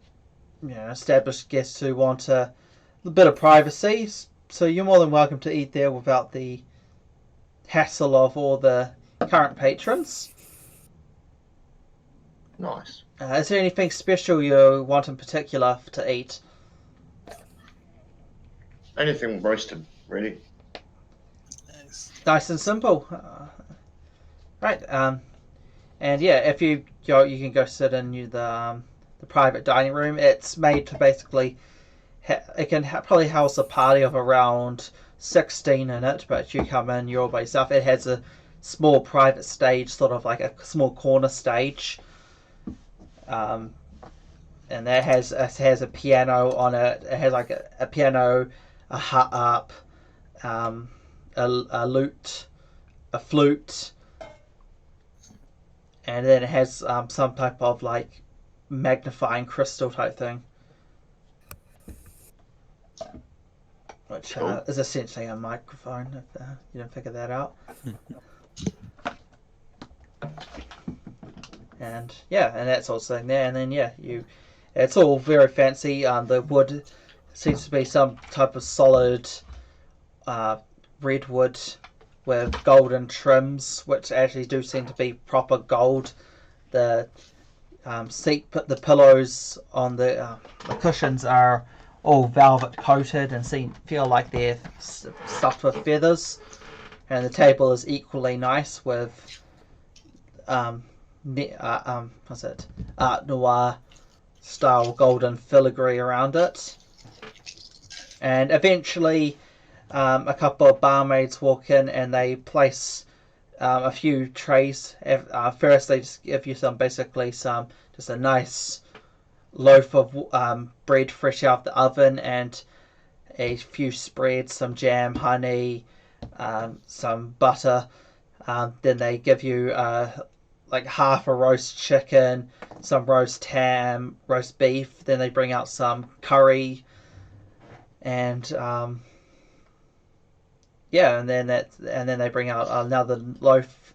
established guests who want a bit of privacy. So you're more than welcome to eat there without the hassle of all the current patrons." Nice. Is there anything special you want in particular to eat? Anything roasted, really. Nice and simple. Right. And yeah, if you can go sit in the private dining room. It's made to basically it can probably house a party of around 16 in it, but you come in, you're all by yourself. It has a small private stage, sort of like a small corner stage. And that has a piano on it. It has like a piano, a harp, a lute, a flute, and then it has some type of like magnifying crystal type thing, which is essentially a microphone. If you didn't figure that out. And that's all sitting there. And then it's all very fancy. The wood seems to be some type of solid redwood with golden trims, which actually do seem to be proper gold. The the pillows on the cushions are all velvet coated and feel like they're stuffed with feathers. And the table is equally nice with what's it? Art Noir style golden filigree around it. And eventually A couple of barmaids walk in and they place a few trays. First, they just give you just a nice loaf of bread fresh out of the oven and a few spreads, some jam, honey, some butter. Then they give you like half a roast chicken, some roast ham, roast beef. Then they bring out some curry, and and then they bring out another loaf,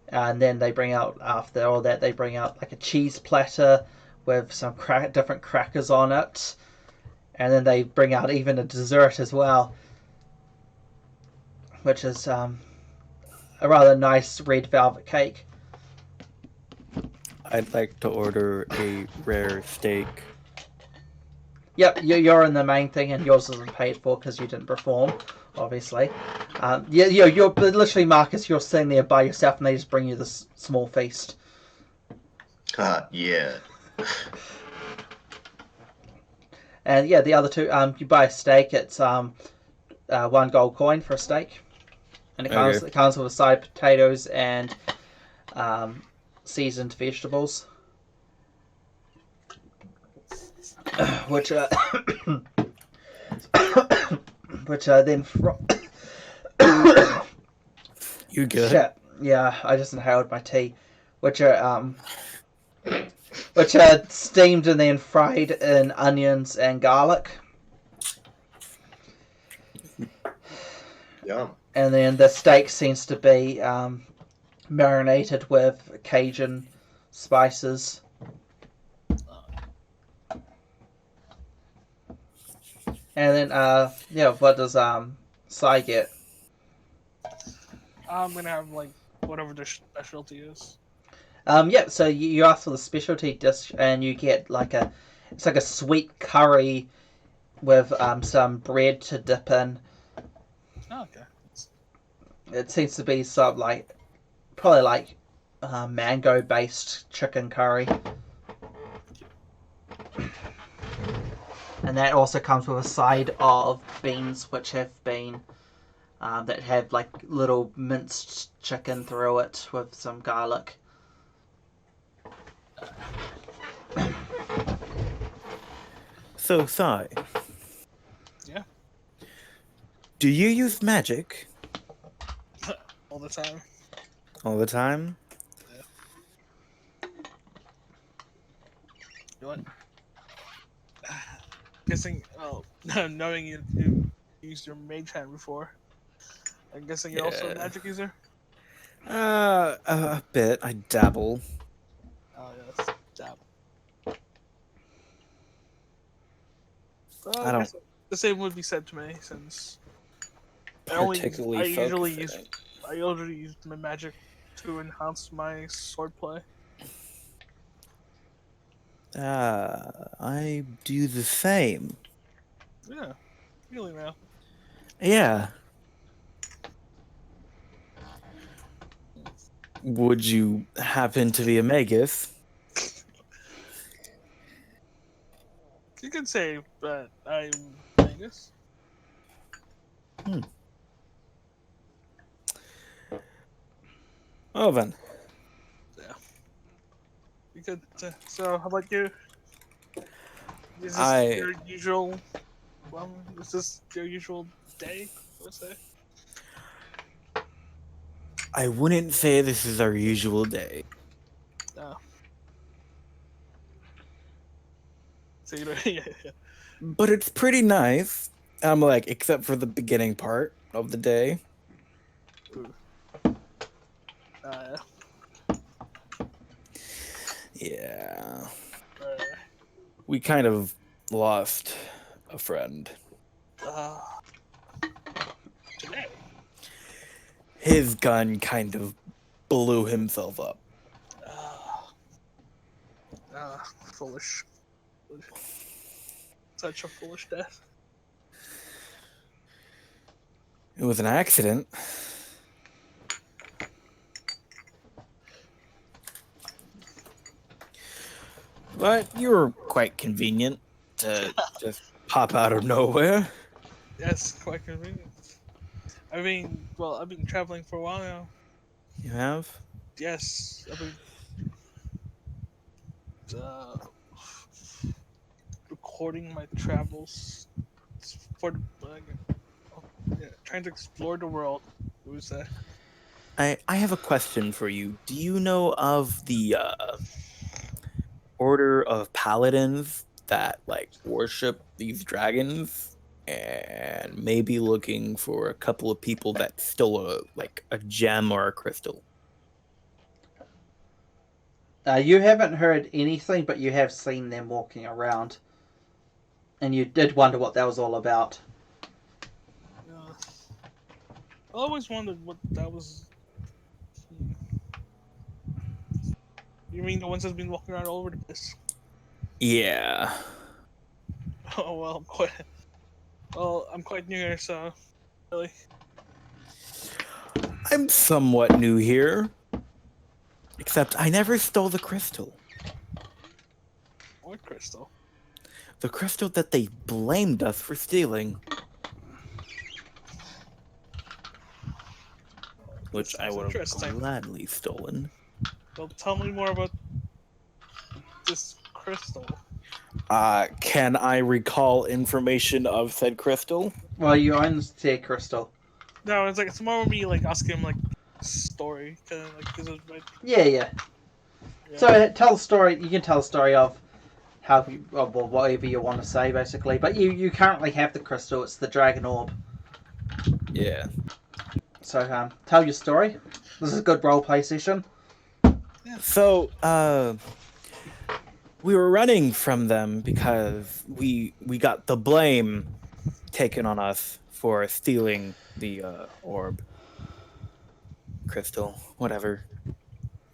and then they bring out after all that they bring out like a cheese platter with some different crackers on it, and then they bring out even a dessert as well, which is a rather nice red velvet cake. I'd like to order a rare steak. Yep, you're in the main thing, and yours isn't paid for because you didn't perform, obviously. You're literally, Marcus. You're sitting there by yourself, and they just bring you this small feast. Yeah. And yeah, the other two, you buy a steak. It's 1 gold coin for a steak, and it comes with a side of potatoes and seasoned vegetables, which then You good? shit. Yeah, I just inhaled my tea, which are steamed and then fried in onions and garlic. Yum. And then the steak seems to be marinated with Cajun spices. And then, what does Sai get? I'm gonna have like whatever the specialty is. So you ask for the specialty dish, and you get it's like a sweet curry with some bread to dip in. Oh, okay. It seems to be probably like mango based chicken curry. And that also comes with a side of beans which have been that have like little minced chicken through it with some garlic. So, Sai. Yeah. Do you use magic All the time. all the time? You want? Guessing. Oh, knowing you used your mage hand before. I'm guessing you're also a Yeah. magic user. A bit. I dabble. Oh yes, dab. I don't guess the same would be said to me since particularly I usually focus use on it. I usually use my magic to enhance my swordplay. I do the same. Yeah, really now. Yeah. Would you happen to be a magus? You can say that I'm Magus. Oh, then. Yeah. You could. So, how about you? Is this your usual? Is this your usual day? Let's say. I wouldn't say this is our usual day. No. So you know, yeah. But it's pretty nice. I'm like, except for the beginning part of the day. Yeah. Yeah. We kind of lost a friend. Today. His gun kind of blew himself up. Foolish. Such a foolish death. It was an accident. But you were quite convenient to just pop out of nowhere. Yes, quite convenient. I mean, well, I've been traveling for a while now. You have? Yes, I've been uh, recording my travels for trying to explore the world. It was I have a question for you. Do you know of the order of paladins that like worship these dragons and maybe looking for a couple of people that stole a gem or a crystal? You haven't heard anything, but you have seen them walking around, and you did wonder what that was all about. uh, I always wondered what that was. You mean the ones that's been walking around all over the place? Yeah. Oh well, I'm quite new here, so really, I'm somewhat new here, except I never stole the crystal. what crystal? The crystal that they blamed us for stealing, which I That's would have interesting. gladly stolen. Well, tell me more about this crystal. Can I recall information of said crystal? Well, you own the stair crystal. No, it's more of me like asking him like story, kind of like because it's my Yeah. yeah. So tell the story. You can tell the story of how you, well, whatever you want to say, basically. But you currently have the crystal. It's the dragon orb. Yeah. So tell your story. This is a good role play session. So, we were running from them because we got the blame taken on us for stealing the orb, crystal, whatever.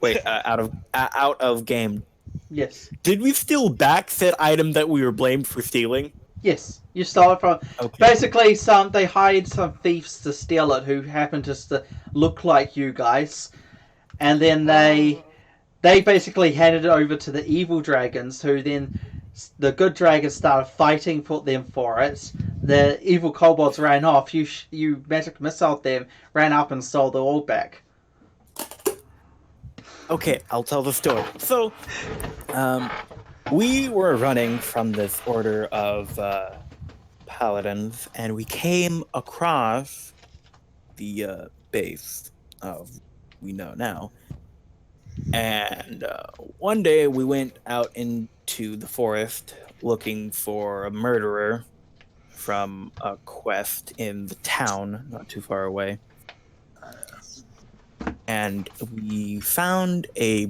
Wait, out of game. Yes. Did we steal back said item that we were blamed for stealing? Yes. You stole it from. Okay. Basically, they hired some thieves to steal it who happened just to look like you guys, and then they basically handed it over to the evil dragons, who then the good dragons started fighting for them for it. The evil kobolds ran off. You magic missiled them, ran up and stole the orb back. Okay, I'll tell the story. So, we were running from this order of paladins, and we came across the base of we know now. And one day we went out into the forest looking for a murderer from a quest in the town, not too far away. And we found a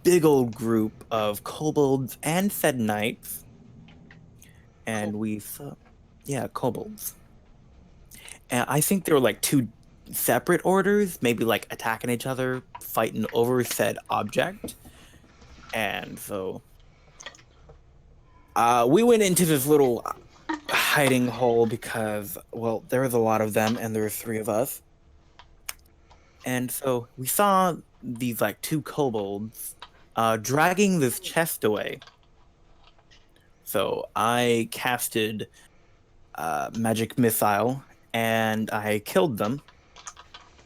big old group of kobolds and fed knights. And we saw, yeah, kobolds. And I think there were like two separate orders, maybe like attacking each other, fighting over said object. And so we went into this little hiding hole because, well, there was a lot of them and there were three of us. And so we saw these like two kobolds dragging this chest away. So I casted magic missile and I killed them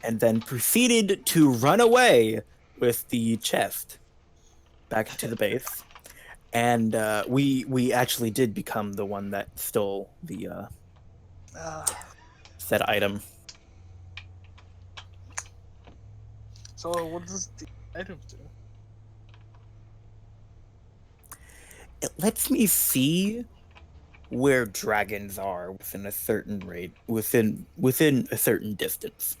and then proceeded to run away with the chest back to the base. And we actually did become the one that stole the said item. So what does the item do? It lets me see where dragons are within a certain rate, within a certain distance.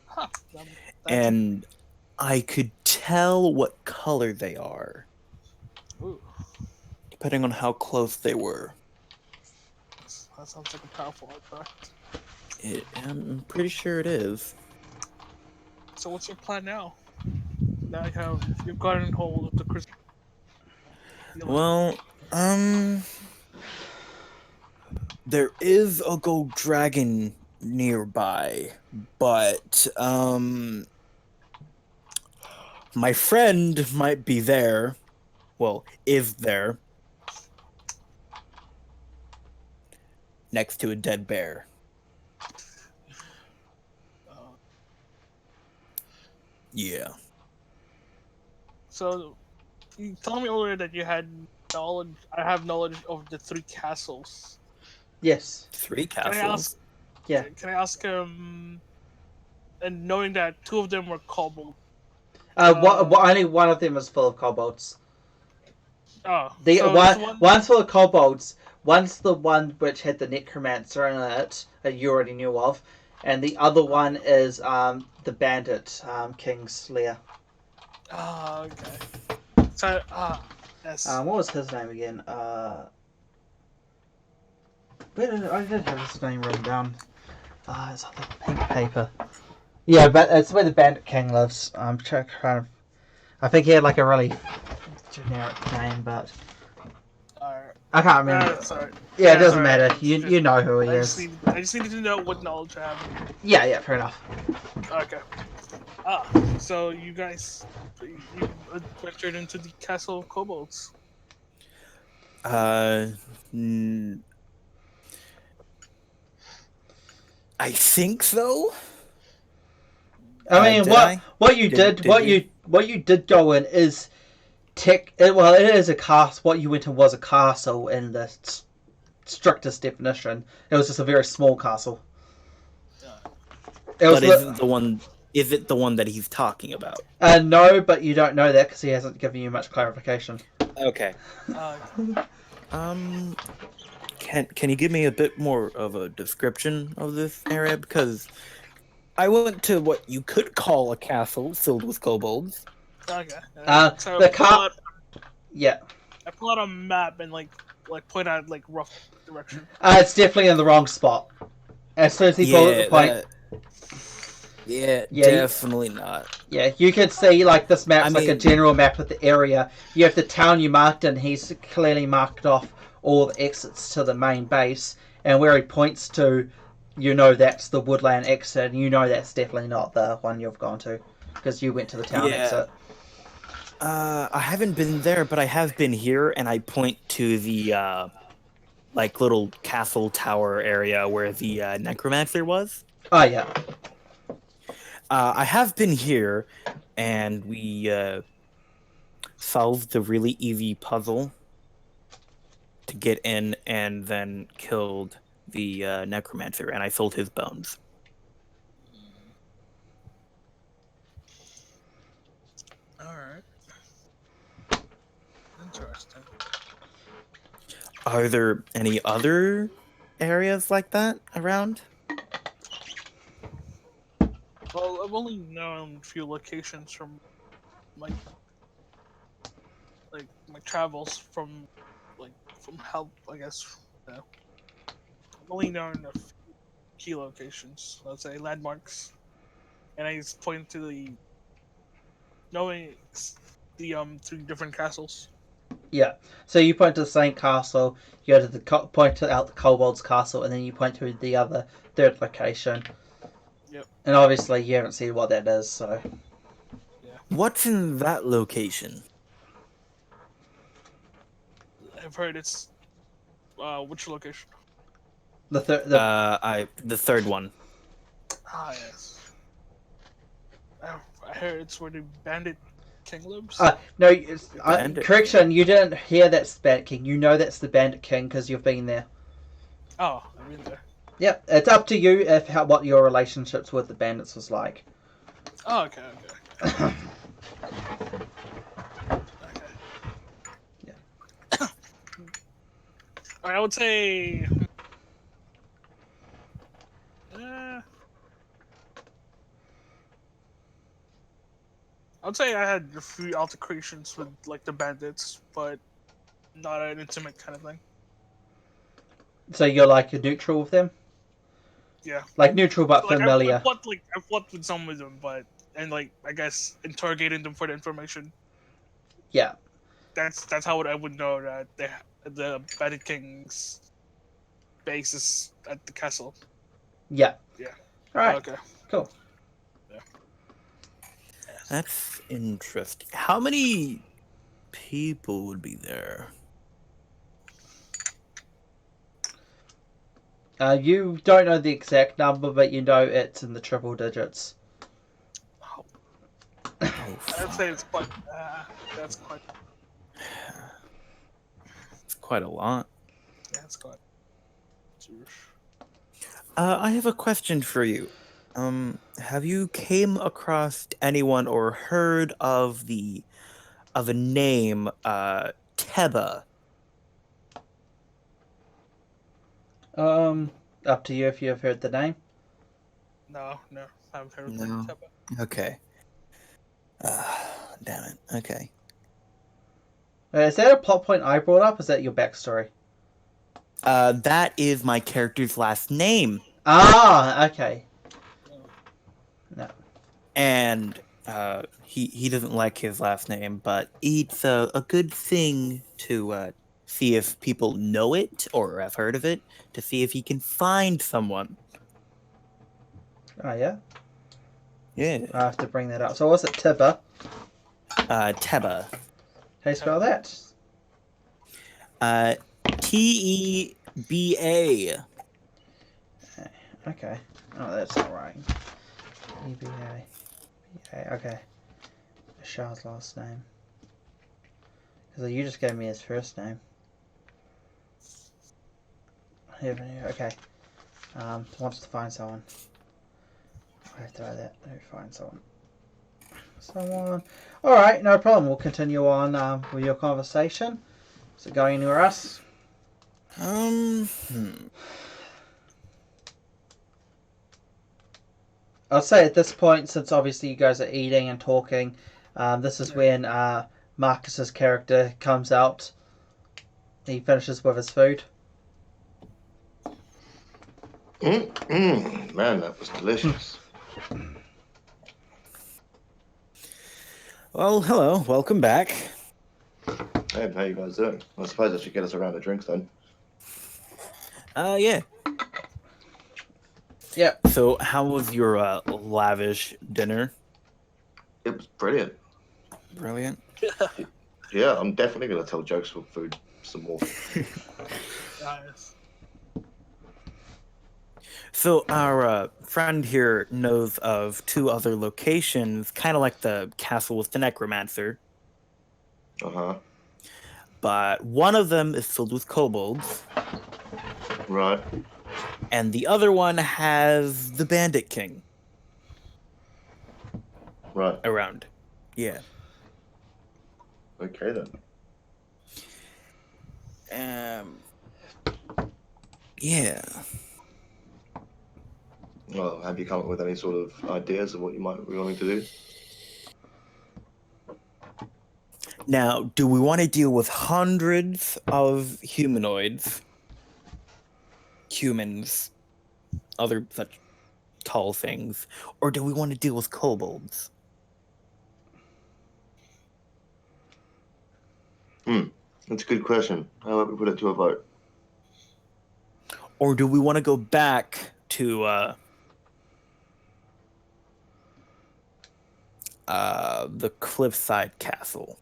Huh. That's And I could tell what color they are, ooh, depending on how close they were. that sounds like a powerful artifact. I'm pretty sure it is. So what's your plan now? Now you've gotten hold of the crystal. Well, there is a gold dragon nearby, but my friend might be there. Well, is there. Next to a dead bear. Yeah. So, you told me earlier that you had knowledge. I have knowledge of the 3 castles. Yes. 3 Can I ask? castles. Yeah. Can I ask? And knowing that 2 of them were kobold. Only one of them is full of kobolds. Oh, The so is the one? one's full of kobolds. One's the one which had the necromancer in it that you already knew of, and the other one is the bandit king's lair. Oh, okay. So, yes. What was his name again? I did have his name written down. It's on the pink paper. Yeah, but it's where the bandit king lives. I'm trying to. I think he had like a really generic name, but Alright. I can't remember. Sorry. Yeah, it That's doesn't alright. matter. You know who he is. I just needed to know what knowledge I have. Yeah, fair enough. Okay. So you guys, you ventured into the castle of kobolds. I think so. I mean, Did what you did what you did go in is well, it is a castle. What you went in was a castle in the strictest definition. It was just a very small castle. It was But is it the one that he's talking about? no, but you don't know that because he hasn't given you much clarification. Okay. Uh, Can you give me a bit more of a description of this area? Because I went to what you could call a castle filled with kobolds. okay. So the yeah. I pull out a map and like point out like rough direction. It's definitely in the wrong spot. As soon as he pulled the point. Yeah, Yeah, definitely not. Yeah, you could see like this map's like a mean- general map of the area. You have the town you marked and he's clearly marked off all the exits to the main base, and where he points to, you know that's the woodland exit, and you know that's definitely not the one you've gone to, because you went to the town exit. I haven't been there, but I have been here, and I point to the like little castle tower area where the necromancer was. Oh yeah. I have been here, and we solved the really easy puzzle to get in, and then killed the necromancer, and I sold his bones. All right. Interesting. Are there any other areas like that around? Well, I've only known a few locations from my my travels from help. I guess. I've only known a few key locations. Let's say landmarks, and I just point to the knowing the 3 different castles. Yeah. So you point to the same castle, you go to the point out the kobold's castle, and then you point to the other third location. Yep. And obviously you haven't seen what that is, so. Yeah. What's in that location? I've heard it's which location? The The third one. Ah, yes. I heard it's where the bandit king lives. No, Bandit correction, you didn't hear that's the Bandit King. You know that's the Bandit King because you've been there. Oh, I've been there. Yep, it's up to you what your relationships with the bandits was like. Oh, okay. Okay. Yeah. I would say. I would say I had a few altercations with like the bandits, but not an intimate kind of thing. So you're like you're neutral with them? Yeah. Like neutral but So, familiar. I've fought with some of them, but I guess interrogating them for the information. Yeah. That's how I would know that the Bandit King's base is at the castle. Yeah. Yeah. Alright, Okay. cool. That's interesting. How many people would be there? You don't know the exact number, but you know it's in the triple digits. Oh. Oh, I'd say it's quite. That's quite. it's quite a lot. Yeah, it's quite. I have a question for you. Have you came across anyone or heard of a name, Teba? Up to you if you have heard the name. No, I haven't heard of No. Teba. Okay. Damn it. Okay. Is that a plot point I brought up? Is that your backstory? That is my character's last name, Ah, okay. No. and he doesn't like his last name, but it's a good thing to see if people know it or have heard of it, to see if he can find someone. Oh yeah. Yeah. I have to bring that up. So was it Tibba? Teba. How do you spell that? Teba. Okay. Oh, that's not right. EBA. Okay. Charles' last name. Because you just gave me his first name. Okay. Wants to find someone. I have to write that. Find someone. Alright, no problem. We'll continue on with your conversation. Is it going anywhere else? I'll say at this point, since obviously you guys are eating and talking, this is when Marcus's character comes out. He finishes with his food. Man, that was delicious. Well, hello. Welcome back. Hey, how you guys doing? I suppose I should get us around a drink then. Yeah. Yeah. So, how was your lavish dinner? It was brilliant. Brilliant. Yeah, I'm definitely going to tell jokes with food some more. Nice. So, our friend here knows of two other locations, kind of like the castle with the necromancer, Uh-huh. but one of them is filled with kobolds, Right. and the other one has the Bandit King Right. around. Yeah. Okay then. Yeah. Well, have you come up with any sort of ideas of what you might be wanting to do? Now, do we want to deal with hundreds of humans, other such tall things, or do we want to deal with kobolds? That's a good question. How about we put it to a vote? Or do we want to go back to the cliffside castle?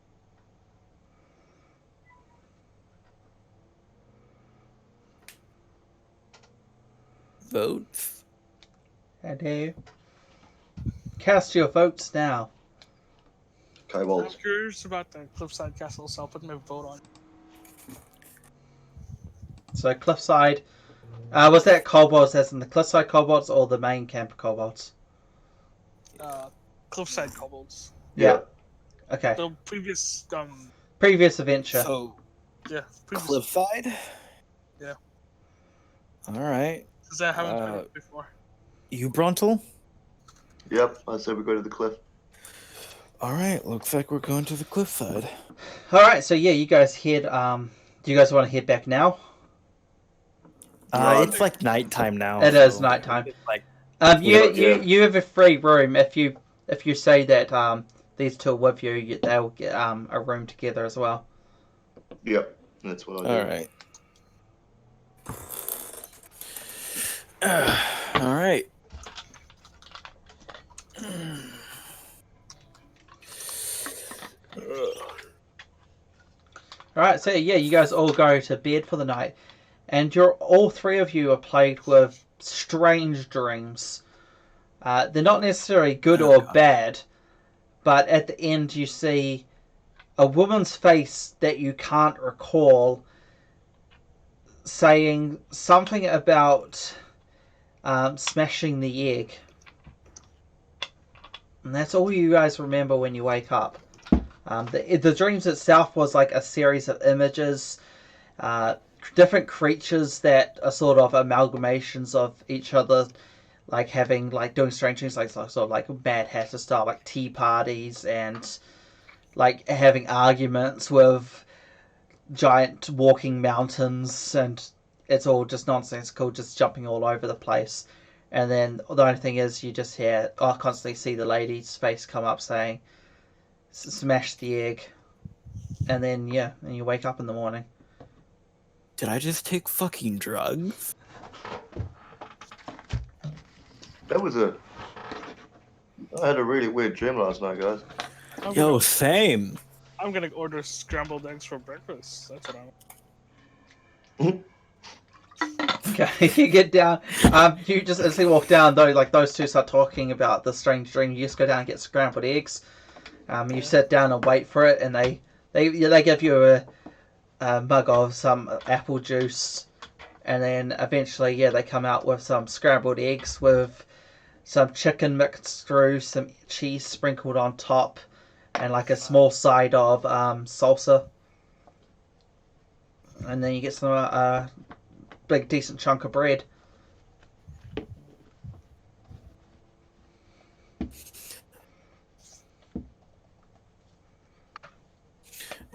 Votes? I do. Cast your votes now. I'm Kobolds. curious about the Cliffside Castle, so I'll put my vote on. So Cliffside. Was that kobolds as in the Cliffside kobolds or the main camp kobolds? Cliffside Kobolds. Yeah. Okay. The previous Previous adventure. So, yeah, previous. cliffside? Yeah. All right. Because I haven't played it before. You, Bruntel? Yep, I said we go to the cliff. All right. Looks like we're going to the cliffside. Alright, so yeah, you guys head. Do you guys want to head back now? It's like nighttime now. It is nighttime. It's like, You have a free room if you say that these two are with you, they'll get a room together as well. Yep, that's what I do. all right. All right. Alright, so yeah, you guys all go to bed for the night, and all three of you are plagued with strange dreams. They're not necessarily good or bad, but at the end you see a woman's face that you can't recall saying something about smashing the egg. And that's all you guys remember when you wake up. The dreams itself was like a series of images, different creatures that are sort of amalgamations of each other, like having like doing strange things, like sort of like Mad Hatter style, like tea parties and like having arguments with giant walking mountains, and it's all just nonsensical, just jumping all over the place. And then the only thing is, you just hear, I constantly see the lady's face come up saying, "Smash the egg," and then yeah, and you wake up in the morning. Did I just take fucking drugs? That was a. I had a really weird dream last night, guys. Yo, same. I'm gonna order scrambled eggs for breakfast. That's what I want. Okay, you get down. You just as you walk down, though, like those two start talking about the strange dream. You just go down and get scrambled eggs. You sit down and wait for it, and they give you a mug of some apple juice, and then eventually, yeah, they come out with some scrambled eggs with some chicken mixed through, some cheese sprinkled on top, and like a small side of salsa. And then you get some big decent chunk of bread.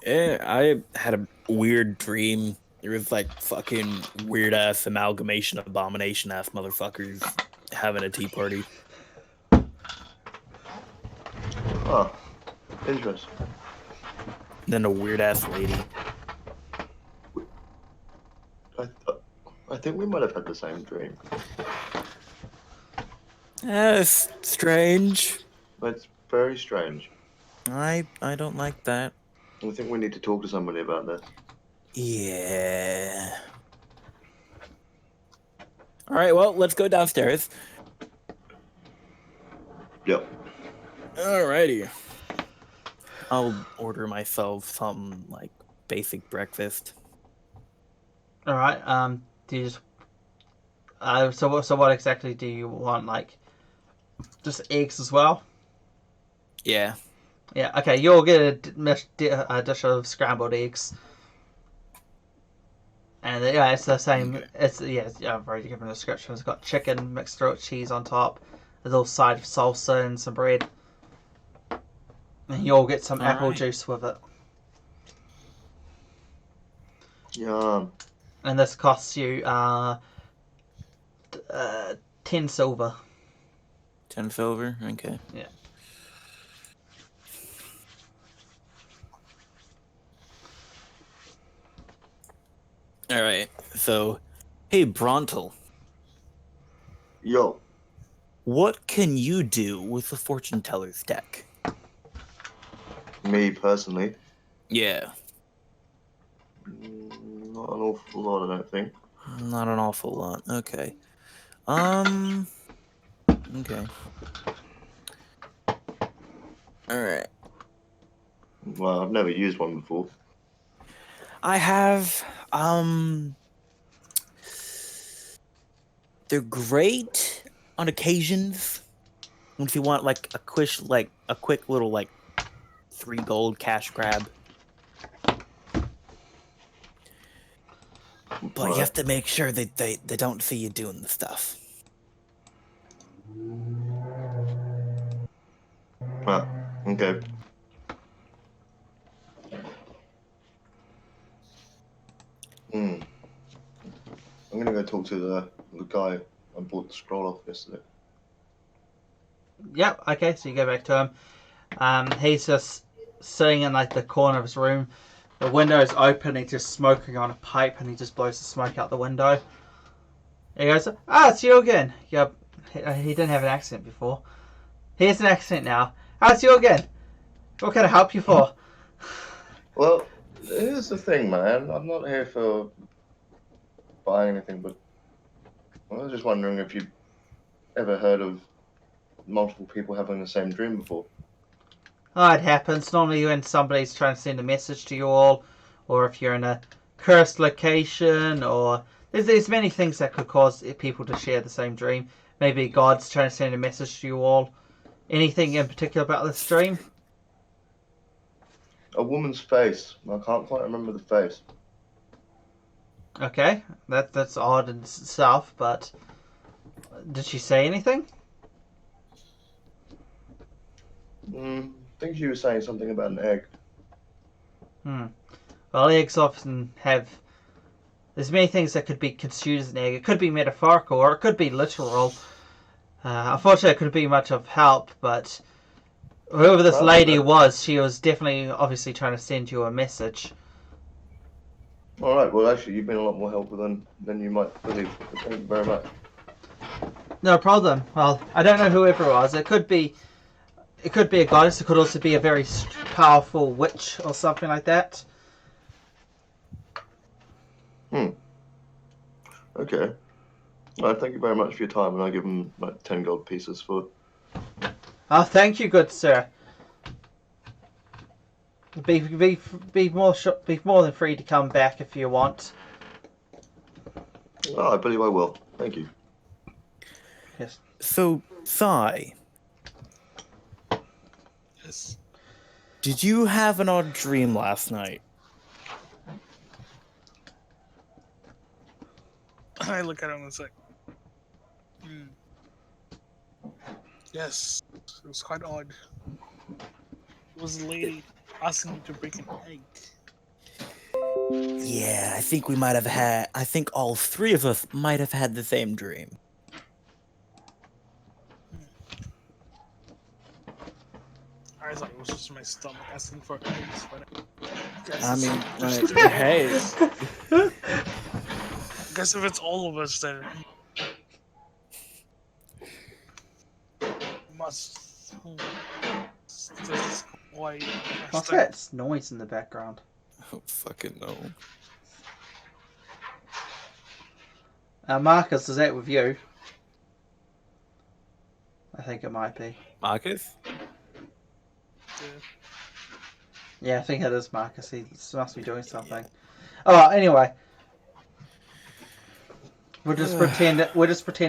Yeah, I had a weird dream. There was like fucking weird ass amalgamation, abomination ass motherfuckers having a tea party. Oh, interesting. Then a weird ass lady. I think we might have had the same dream. That's strange. It's very strange. I don't like that. I think we need to talk to somebody about this. Yeah. All right, well, let's go downstairs. Yep. Alrighty. I'll order myself some like basic breakfast. All right. Do you just so what exactly do you want? Like just eggs as well? Yeah. Yeah. Okay. You'll get a dish of scrambled eggs. And yeah, it's the same. Okay. I've already given a description. It's got chicken mixed through with cheese on top, a little side of salsa and some bread. And you'll get some apple Alright. juice with it. Yeah. And this costs you 10 silver. 10 silver? Okay. Yeah. Alright. So, hey, Brontel, Yo. what can you do with the fortune teller's deck? Me personally. Yeah. Not an awful lot, I don't think. Not an awful lot. Okay. Okay. Alright. Well, I've never used one before. I have, they're great on occasions. If you want like a quick little like 3 gold cash grab. But you have to make sure that they don't see you doing the stuff. Ah, okay. Hmm. I'm gonna go talk to the guy I bought the scroll off yesterday. Yep. Okay. So you go back to him. He's just sitting in like the corner of his room. The window's open. He's just smoking on a pipe, and he just blows the smoke out the window. He goes, it's you again. Yep. He didn't have an accent before. He has an accent now. It's you again. What can I help you for? Well, here's the thing, man. I'm not here for buying anything, but I was just wondering if you ever heard of multiple people having the same dream before. Oh, it happens. Normally when somebody's trying to send a message to you all, or if you're in a cursed location, or there's many things that could cause people to share the same dream. Maybe God's trying to send a message to you all. Anything in particular about this dream? A woman's face. I can't quite remember the face. Okay, that's odd in itself, but did she say anything? I think she was saying something about an egg. Well, eggs often have. There's many things that could be construed as an egg. It could be metaphorical or it could be literal. Unfortunately, it couldn't be much of help, but whoever this Well, lady was, she was definitely, obviously, trying to send you a message. All right. Well, actually, you've been a lot more helpful than you might believe. So thank you very much. No problem. Well, I don't know whoever it was. It could be a goddess. It could also be a very powerful witch or something like that. Okay. All right. Thank you very much for your time, and I'll give him like 10 gold pieces for. Oh, thank you, good sir. Be more than free to come back if you want. Oh, I believe I will. Thank you. Yes. So, Sai, Yes. did you have an odd dream last night? I look at him and it's like, hmm. Yes, it was quite odd. It was a lady asking me to break an egg. Yeah, I think we might have had. I think all three of us might have had the same dream. I thought it was just my stomach asking for eggs, but I mean, hey. hey, I guess if it's all of us, then must. This is quite What's interesting. that noise in the background? oh, fucking no. Marcus, is that with you? I think it might be. Marcus? Yeah, I think it is Marcus. He must be doing something. Oh, anyway. We'll just pretend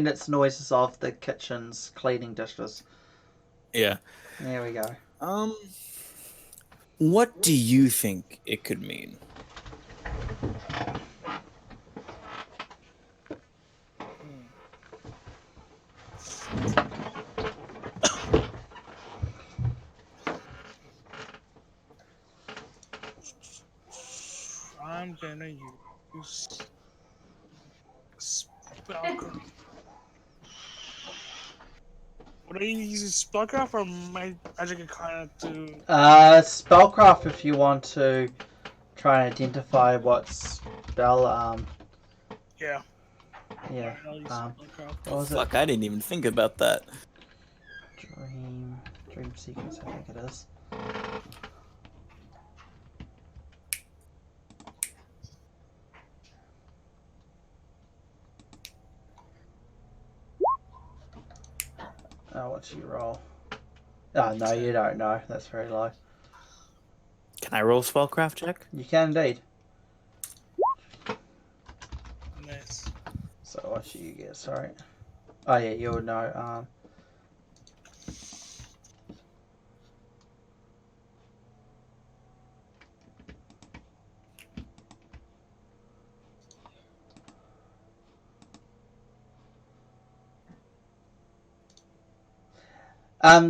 it's noises of the kitchen's cleaning dishes. Yeah. There we go. What do you think it could mean? I'm gonna use spellcraft. Would I use spellcraft or magic arcana to? Spellcraft if you want to try and identify what spell. Yeah. Yeah. I'll use Um, spellcraft. What was it? Fuck, I didn't even think about that. Dream sequence. I think it is. Oh, what's your roll? Oh, no, you don't know. That's very low. Can I roll a spellcraft check? You can indeed. Nice. So what should you get? Sorry. Oh yeah, you would know.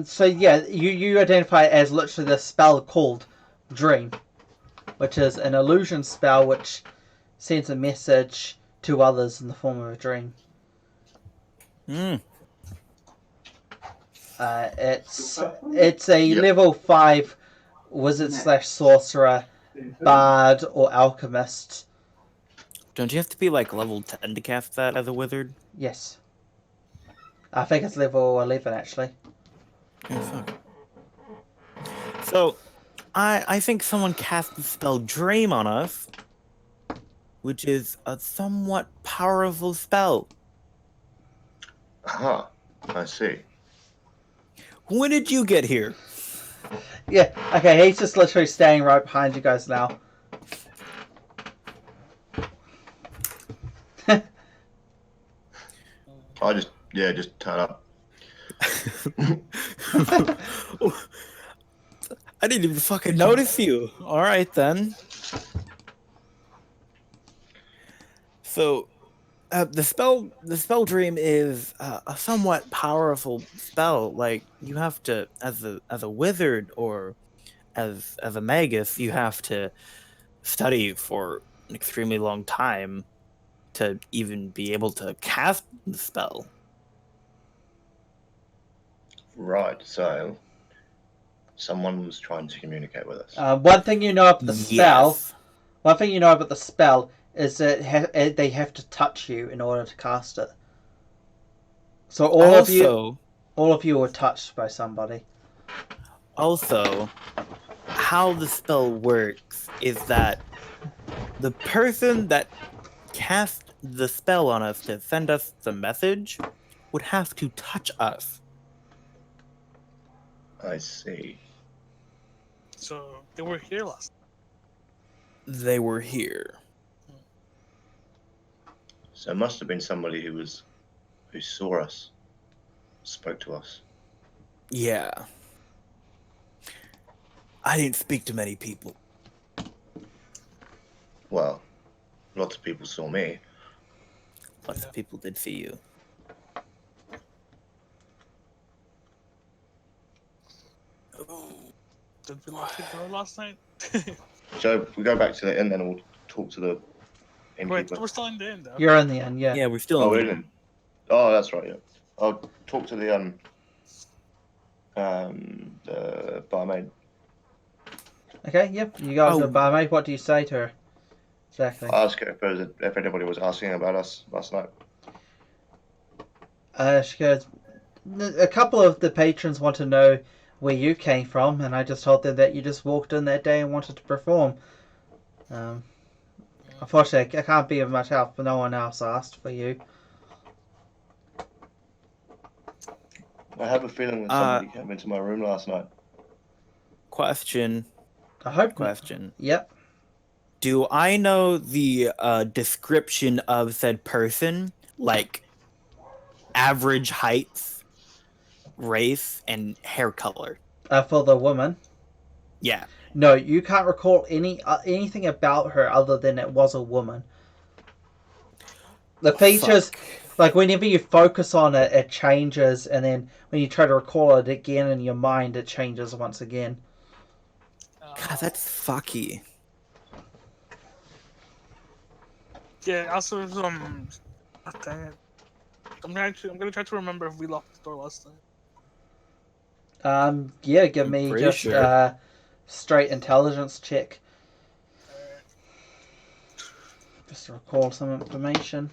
So yeah, you identify it as literally the spell called Dream, which is an illusion spell which sends a message to others in the form of a dream. Hmm. It's a Yep. level 5 wizard / sorcerer, bard or alchemist. Don't you have to be like level 10 to cast that as a wizard? Yes. I think it's level 11 actually. Oh, fuck. So, I think someone cast the spell Dream on us, which is a somewhat powerful spell. Aha. I see. When did you get here? Yeah, okay, he's just literally standing right behind you guys now. I just turn up. I didn't even fucking notice you. All right then. So, the spell dream is a somewhat powerful spell. Like you have to, as a wizard or as a magus, you have to study for an extremely long time to even be able to cast the spell. Right, so someone was trying to communicate with us. One thing you know about the spell, Yes. one thing you know about the spell is that they have to touch you in order to cast it. So Also, all of you were touched by somebody. also, how the spell works is that the person that cast the spell on us to send us the message would have to touch us. I see. So they were here last. They were here. So it must have been somebody who saw us, spoke to us. Yeah. I didn't speak to many people. Well, lots of people saw me. Lots Yeah. of people did see you. Did we lock the door last night? So if we go back to the inn, then we'll talk to the Wait, innkeeper. we're still in the end though. You're in the end, yeah. Yeah, we're still Oh, in we the didn't. Oh, that's right. Yeah, I'll talk to the barmaid. Okay, yep. You go to the Oh. barmaid. What do you say to her? Exactly. I asked her if anybody was asking about us last night. She goes, a couple of the patrons want to know where you came from, and I just told them that you just walked in that day and wanted to perform. Unfortunately, I can't be of much help, but no one else asked for you. I have a feeling that somebody came into my room last night. Question. I hope. Question. Yep. Do I know the description of said person? Like average height, race, and hair color? For the woman. Yeah. No, you can't recall anything about her other than it was a woman. The features, Fuck. like whenever you focus on it, it changes, and then when you try to recall it again in your mind, it changes once again. God, that's fucky. Yeah. Also, oh, dang it. I'm gonna try to remember if we locked the door last night. Yeah, give I'm me pretty just sure. straight intelligence check. Alright. Just to recall some information.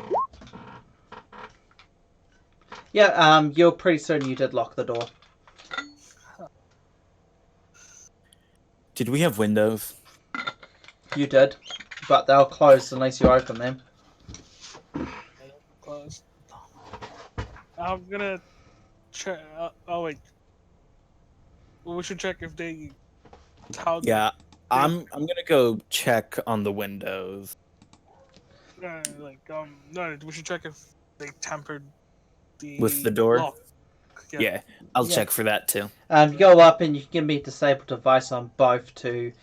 Yeah, you're pretty certain you did lock the door. Did we have windows? You did, but they'll close unless you open them. Close. I'm gonna check. Oh wait. Well, we should check if they. How? Yeah. I'm gonna go check on the windows. No, we should check if they tampered With the door? lock. Yeah. I'll Yeah. check for that too. You go up and you can give me a disable device on both to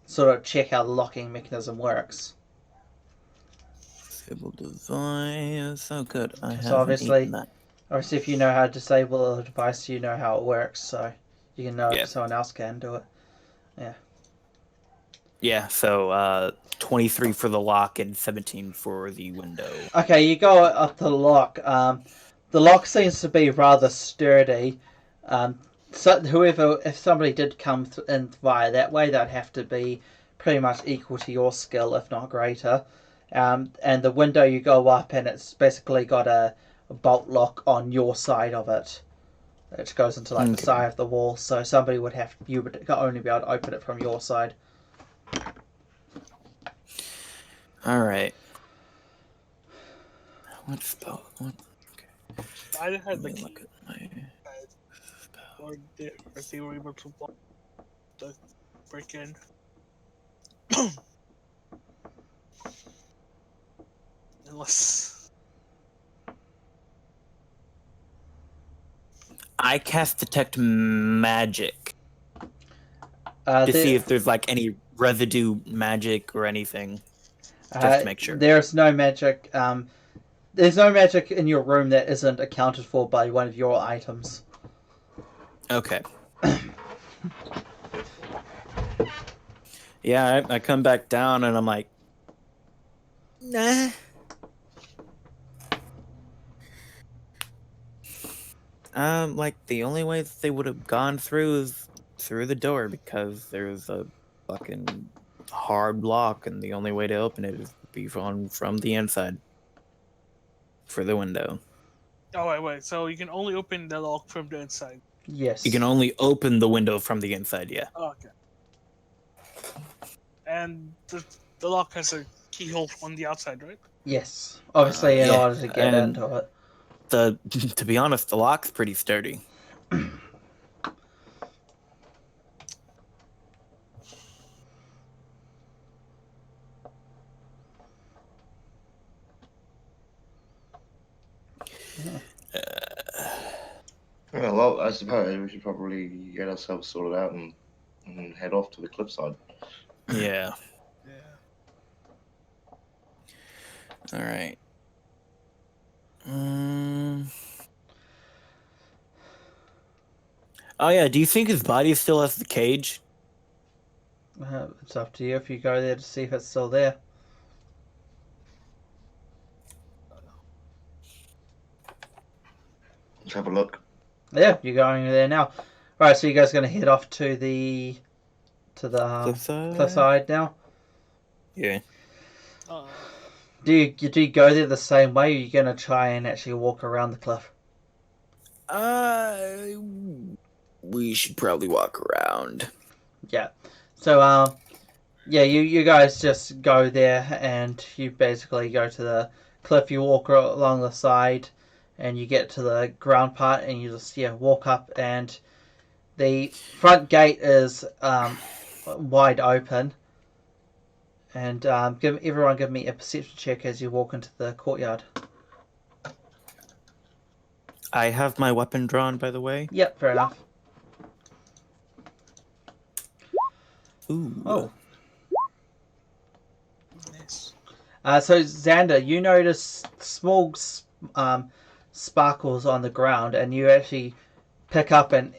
sort of check how the locking mechanism works. Disable device. Oh, good. I So haven't obviously, eaten that. if you know how to disable a device, you know how it works, so you can know Yeah. if someone else can do it. Yeah, so 23 for the lock and 17 for the window. Okay, you go up to the lock. The lock seems to be rather sturdy. So if somebody did come in via that way, they'd have to be pretty much equal to your skill, if not greater. And the window you go up, and it's basically got a bolt lock on your side of it, which goes into the Okay. side of the wall. So somebody you would only be able to open it from your side. All right. What spell? What? I had Let the me key, look at my or if they were able to block. to break in. Unless I cast detect magic to there- see if there's like any residue magic or anything, just to make sure. There's no magic. There's no magic in your room that isn't accounted for by one of your items. Okay. Yeah, I come back down and I'm like, nah. Like the only way that they would have gone through is through the door because there's a fucking hard lock, and the only way to open it is to be from the inside for the window. oh wait, so you can only open the lock from the inside. Yes. You can only open the window from the inside. Yeah. Oh, okay. And the lock has a keyhole on the outside, right? Yes. Obviously, in Yeah, order to get and- into it. To be honest, the lock's pretty sturdy. Well, I suppose we should probably get ourselves sorted out and head off to the cliffside. Yeah. Yeah. All right. Oh yeah. Do you think his body still has the cage? It's up to you if you go there to see if it's still there. Let's have a look. Yeah, you're going there now. Right, so you guys going to head off to the Cliffside? cliffside now. Yeah. Do you go there the same way, or are you going to try and actually walk around the cliff? We should probably walk around. Yeah. So yeah, you guys just go there and you basically go to the cliff. You walk along the side, and you get to the ground part, and you just walk up, and the front gate is wide open. And give me a perception check as you walk into the courtyard. I have my weapon drawn, by the way. Yep, fair enough. Ooh. Oh. Nice. So Xander, you notice small sparkles on the ground, and you actually pick up and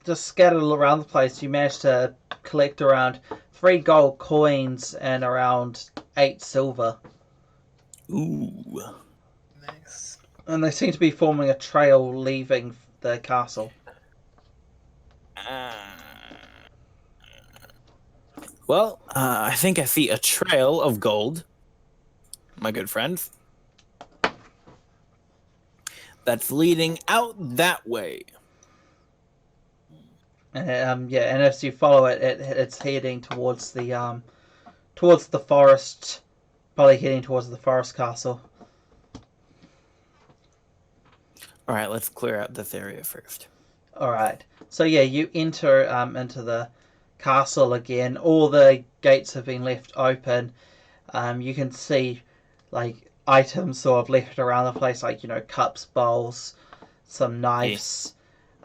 just scattered around the place. You manage to collect around 3 gold coins and around 8 silver, Ooh. Nice. and they seem to be forming a trail leaving the castle. Well, I think I see a trail of gold, my good friends. That's leading out that way. And and as you follow it, it's heading towards the forest, probably heading towards the forest castle. All right, let's clear out this area first. All right. So yeah, you enter into the castle again. All the gates have been left open. You can see like items sort of left around the place, like cups, bowls, some knives.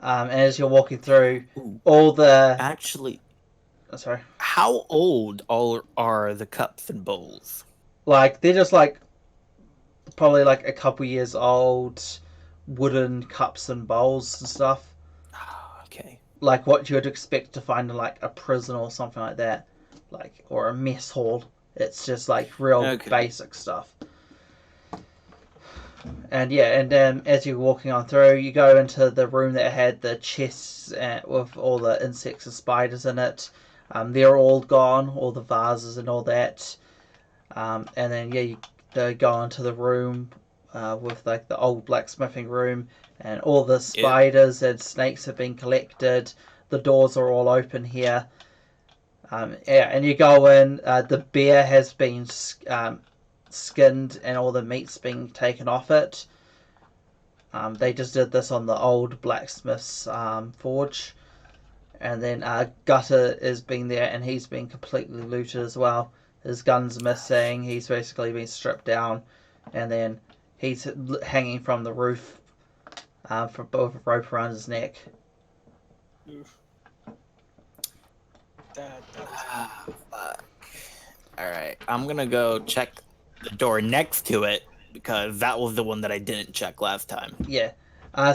And as you're walking through, Ooh. all the Actually, sorry, how old are the cups and bowls? like they're just like probably like a couple years old, wooden cups and bowls and stuff. Okay. Like what you would expect to find in like a prison or something like that, like or a mess hall. It's just like real basic stuff. And as you're walking on through, you go into the room that had the chests with all the insects and spiders in it. They're all gone, all the vases and all that. And then you go into the room with like the old blacksmithing room, and all the spiders and snakes have been collected. The doors are all open here. And you go in. The bear has been skinned, and all the meat's been taken off it. They just did this on the old blacksmith's forge, And then Gutter is being there, and he's been completely looted as well. His gun's missing. He's basically been stripped down, and then he's hanging from the roof for both a rope around his neck. Oof. That Fuck. All right, I'm gonna go check the door next to it because that was the one that I didn't check last time. Yeah.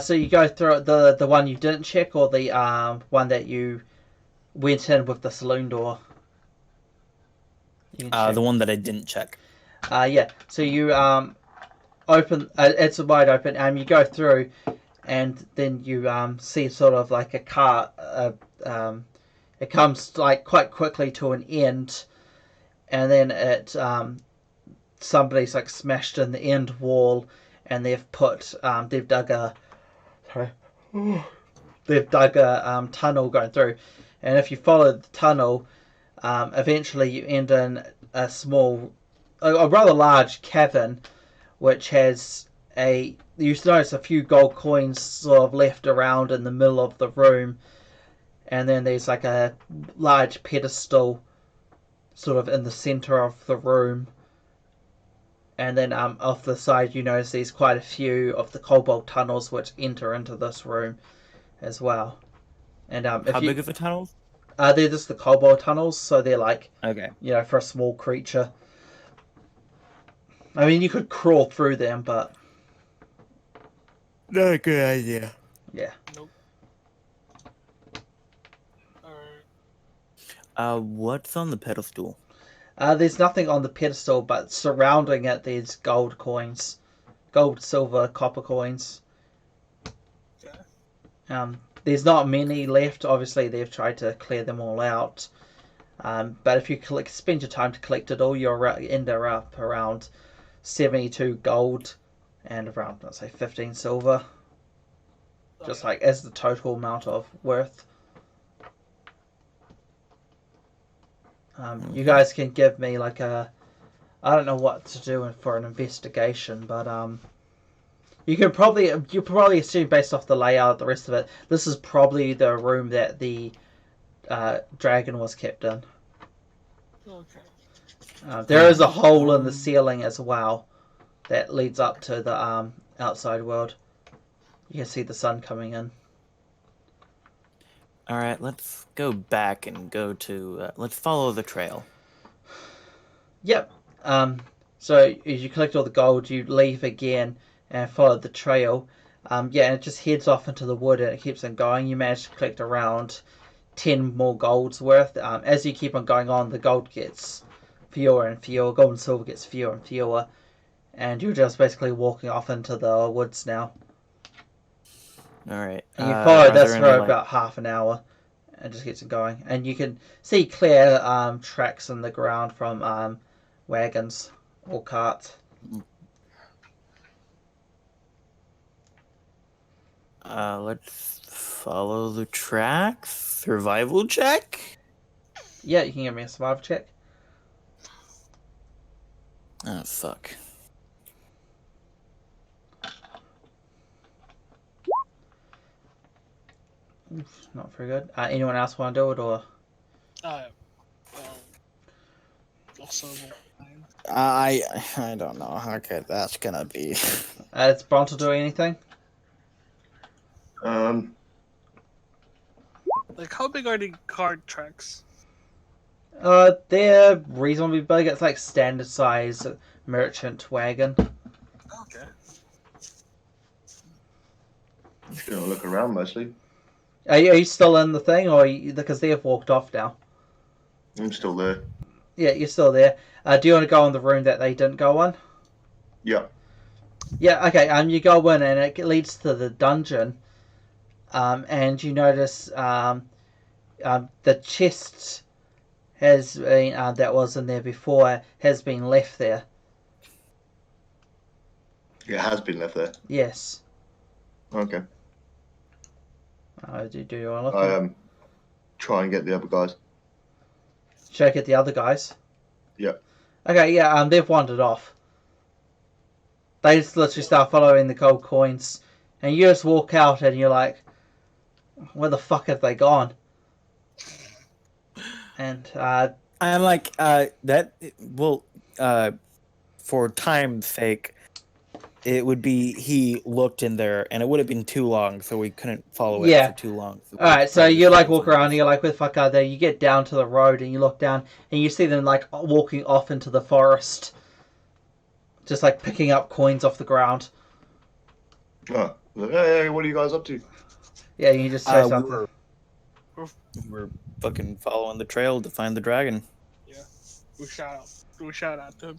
So you go through the one you didn't check, or the one that you went in with the saloon door. You can check. The one that I didn't check. Yeah. So you open. It's wide open. You go through, and then you see sort of like a car. It comes like quite quickly to an end, and then it somebody's like smashed in the end wall, and they've put they've dug a tunnel going through, and if you follow the tunnel, eventually you end in a rather large cavern, which has you notice a few gold coins sort of left around in the middle of the room, and then there's like a large pedestal sort of in the center of the room. And then off the side you notice there's quite a few of the cobalt tunnels which enter into this room as well. And How big are the tunnels? they're just the cobalt tunnels, so they're like, Okay. for a small creature. I mean, you could crawl through them, but Not a good idea. yeah. nope. Alright. What's on the pedestal? There's nothing on the pedestal, but surrounding it there's gold coins. Gold, silver, copper coins. Okay. There's not many left. Obviously, they've tried to clear them all out. But if you spend your time to collect it all, you'll end up around 72 gold and around, let's say, 15 silver. Just Okay. like as the total amount of worth. You guys can give me like I don't know what to do for an investigation, but you probably assume based off the layout of the rest of it, this is probably the room that the dragon was kept in. Okay. There is a hole in the ceiling as well that leads up to the outside world. You can see the sun coming in. All right, let's go back and go to. Let's follow the trail. Yep. So as you collect all the gold, you leave again and follow the trail. And it just heads off into the wood and it keeps on going. You manage to collect around 10 more golds worth. As you keep on going on, the gold gets fewer and fewer. Gold and silver gets fewer and fewer. And you're just basically walking off into the woods now. All right. And you follow this there for any, about half an hour. And just gets it going. And you can see clear tracks in the ground from wagons or carts. Let's follow the tracks. Survival check. Yeah, you can give me a survival check. Oh fuck. Oof, not very good. Anyone else want to do it, or? Also, I don't know how good that's gonna be. Is Bronto doing anything? like, how big are the card tracks? They're reasonably big. It's like standard size merchant wagon. Okay. Just gonna look around mostly. Are you still in the thing, or because they have walked off now? I'm still there. Yeah, you're still there. Do you want to go in the room that they didn't go on? Yeah. Yeah, okay. You go in and it leads to the dungeon. And you notice the chest has been that was in there before has been left there. It has been left there. Yes. Okay. Do you want to look? I try and get the other guys. Should I get the other guys? Yep. Okay, yeah. They've wandered off. They just literally start following the gold coins, and you just walk out, and you're like, "Where the fuck have they gone?" And I'm like, that. Well, for time's sake, it would be he looked in there, and it would have been too long, so we couldn't follow it Yeah. for too long. So all right, so probably you just like goes walk on around, this. and you're like, "Where the fuck are they?" You get down to the road, and you look down, and you see them like walking off into the forest, just like picking up coins off the ground. Oh, hey, what are you guys up to? Yeah, you just say something. We're fucking following the trail to find the dragon. Yeah. We shout out to him.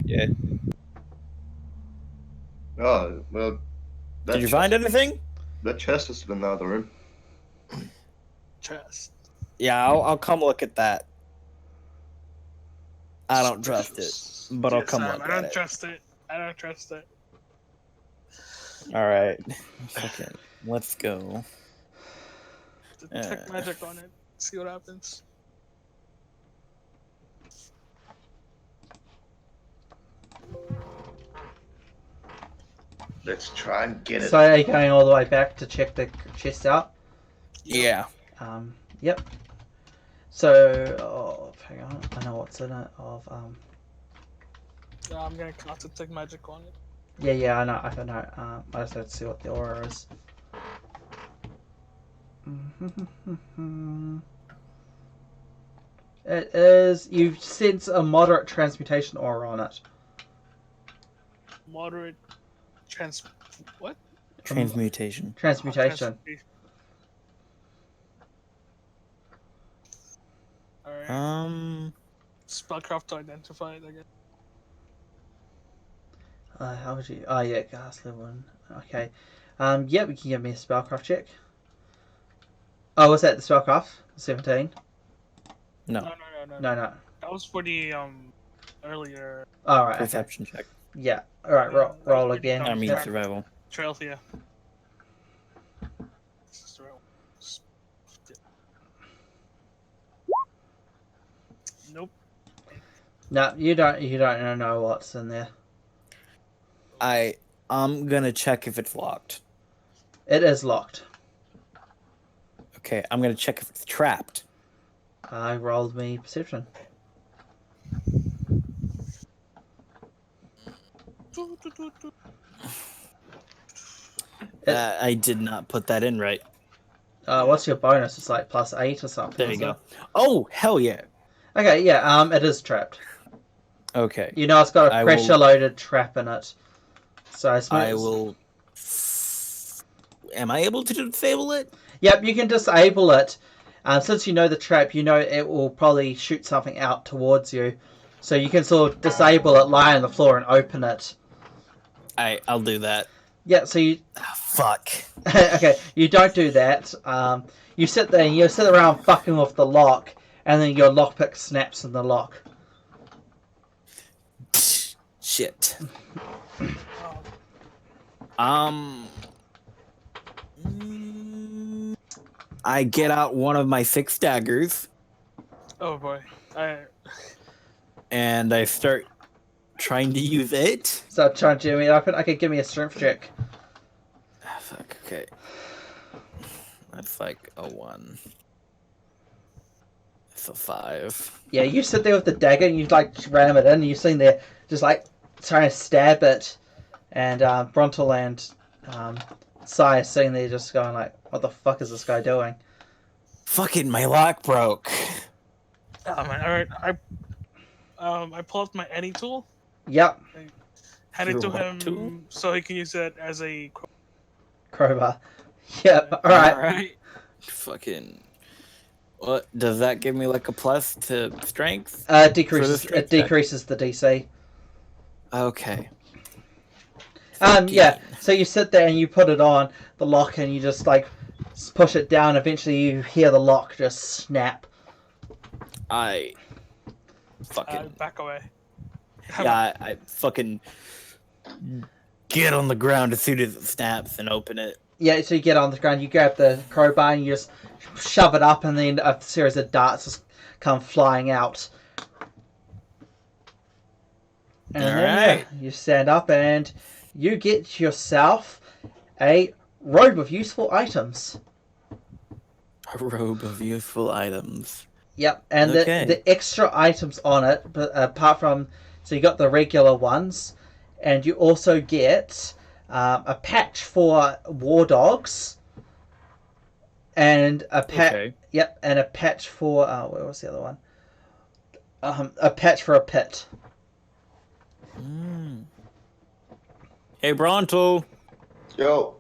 Yeah. Oh, well, Did you find anything? that chest is in the other room. Chest. Yeah, I'll come look at that. I don't trust it, but I'll come look I at don't it. trust it. I don't trust it. All right. Okay, let's go. Detect magic on it. See what happens. Let's try and get it. So are you going all the way back to check the chest out? Yeah. Yep. So, hang on, I know what's in it. I'm gonna cast detect magic on it. Yeah, I know. I just have to see what the aura is. It is. You sense a moderate transmutation aura on it. Moderate what? Transmutation. Transmutation. Alright. Spellcraft to identify it, I guess. How would you? Oh yeah, ghastly one. Okay. Yeah, we can give me a spellcraft check. Oh, was that the spellcraft? 17. No. No. That was for the earlier All right. Perception check. Yeah. All right. Roll again. I mean Yep. survival. trail here. Nope. No, you don't. You don't know what's in there. I'm gonna check if it's locked. It is locked. Okay, I'm gonna check if it's trapped. I rolled me perception. I did not put that in right. What's your bonus? It's like +8 or something. There you go. Oh, hell yeah. Okay, yeah. It is trapped. Okay. You know, it's got a I pressure-loaded trap in it. So I will. Am I able to disable it? Yep, you can disable it. Since you know the trap, you know it will probably shoot something out towards you. So you can sort of disable it, lie on the floor, and open it. I'll do that. Yeah, so you... Fuck. Okay, you don't do that. You sit there and you sit around fucking with the lock, and then your lockpick snaps in the lock. Shit. I get out one of my 6 daggers Oh boy. and I start trying to use it. So trying to me open. Okay, give me a strength check. Fuck. Okay. That's like a 1. That's a 5. Yeah, you sit there with the dagger and you like ram it in. And you're sitting there just like trying to stab it, and Brontel and Sai are sitting there just going like, "What the fuck is this guy doing?" Fucking my lock broke. Oh man, alright. I pull out my any tool, Yep, hand it Your to what him tool? so he can use it as a crowbar. Yep. All right. Alright. Fucking. What does that give me? Like a plus to strength? Decreases. strength It decreases the DC. Okay. Yeah. 15. So you sit there and you put it on the lock and you just like push it down. Eventually, you hear the lock just snap. I fucking back away. yeah. I fucking get on the ground as soon as it snaps and open it. Yeah. So you get on the ground, you grab the crowbar and you just shove it up, and then a series of darts just come flying out. And then you stand up and you get yourself a robe of useful items. A robe of useful items. Yep, and Okay. the extra items on it, but apart from, so you got the regular ones, and you also get a patch for war dogs, and Okay. Yep, and a patch for where was the other one? A patch for a pit. Mm. Hey, Bronto. Yo,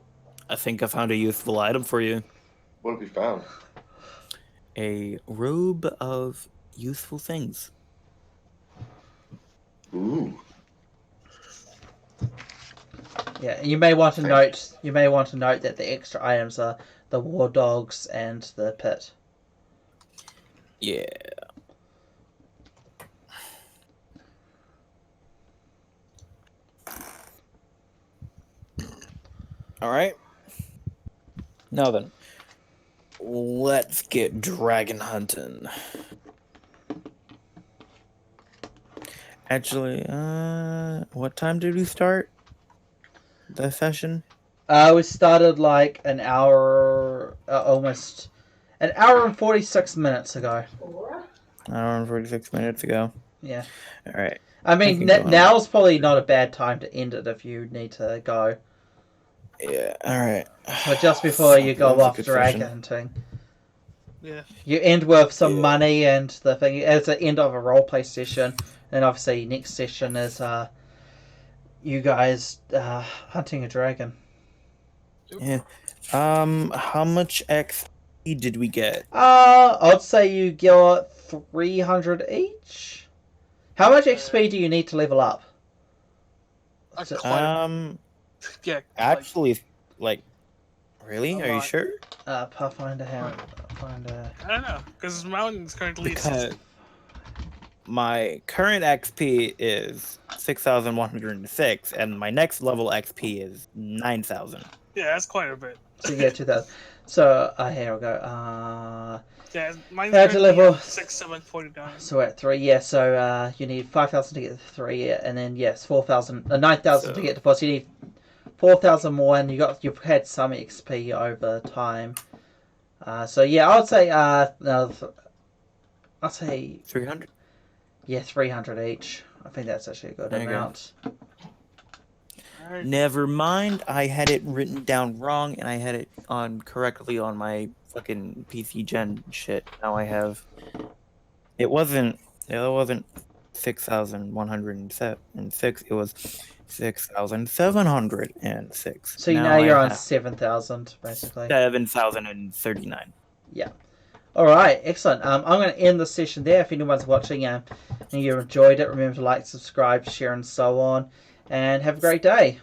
I think I found a useful item for you. what have you found? A robe of useful things. Ooh. Yeah, you may want to Thank note. You may want to note that the extra items are the war dogs and the pit. Yeah. All right. Now then, let's get dragon hunting. Actually, what time did we start the session? We started like an hour, almost an hour and 46 minutes ago. An hour and 46 minutes ago. Yeah. All right. I mean, can go on. now's probably not a bad time to end it if you need to go. Yeah. All right. So just before you That go was a off good dragon session. hunting, Yeah. you end with some Yeah. money and the thing as the end of a roleplay session. And obviously, next session is you guys hunting a dragon. Yeah. How much XP did we get? I'd say you get 300 each. How much XP do you need to level up? So- Quite yeah. Like, Actually, like, really? A Are you lot. sure? Pathfinder, Pathfinder. I don't know, because mountain's currently Because my current XP is 6,106, and my next level XP is 9,000. yeah, that's quite a bit. So you get 2,000. So here we go. Yeah, mine's How to currently level? at 6,749. So we're at 3. Yeah. So you need 5,000 to get to 3. Yeah, and then yes, 4,000, 9,000 to So- get to 4. So you need 4,000 more, and you've had some XP over time. So yeah, I would say I'd say 300? yeah, 300 each. I think that's actually a good There you go. amount. Alright. Never mind. I had it written down wrong, and I had it on correctly on my fucking PC Gen shit. Now I have. It wasn't 6,106. It was 6,706. So now you're I on have 7,000 basically. 7,039. All right, excellent. I'm going to end the session there. If anyone's watching and you enjoyed it, remember to like, subscribe, share, and so on. And have a great day.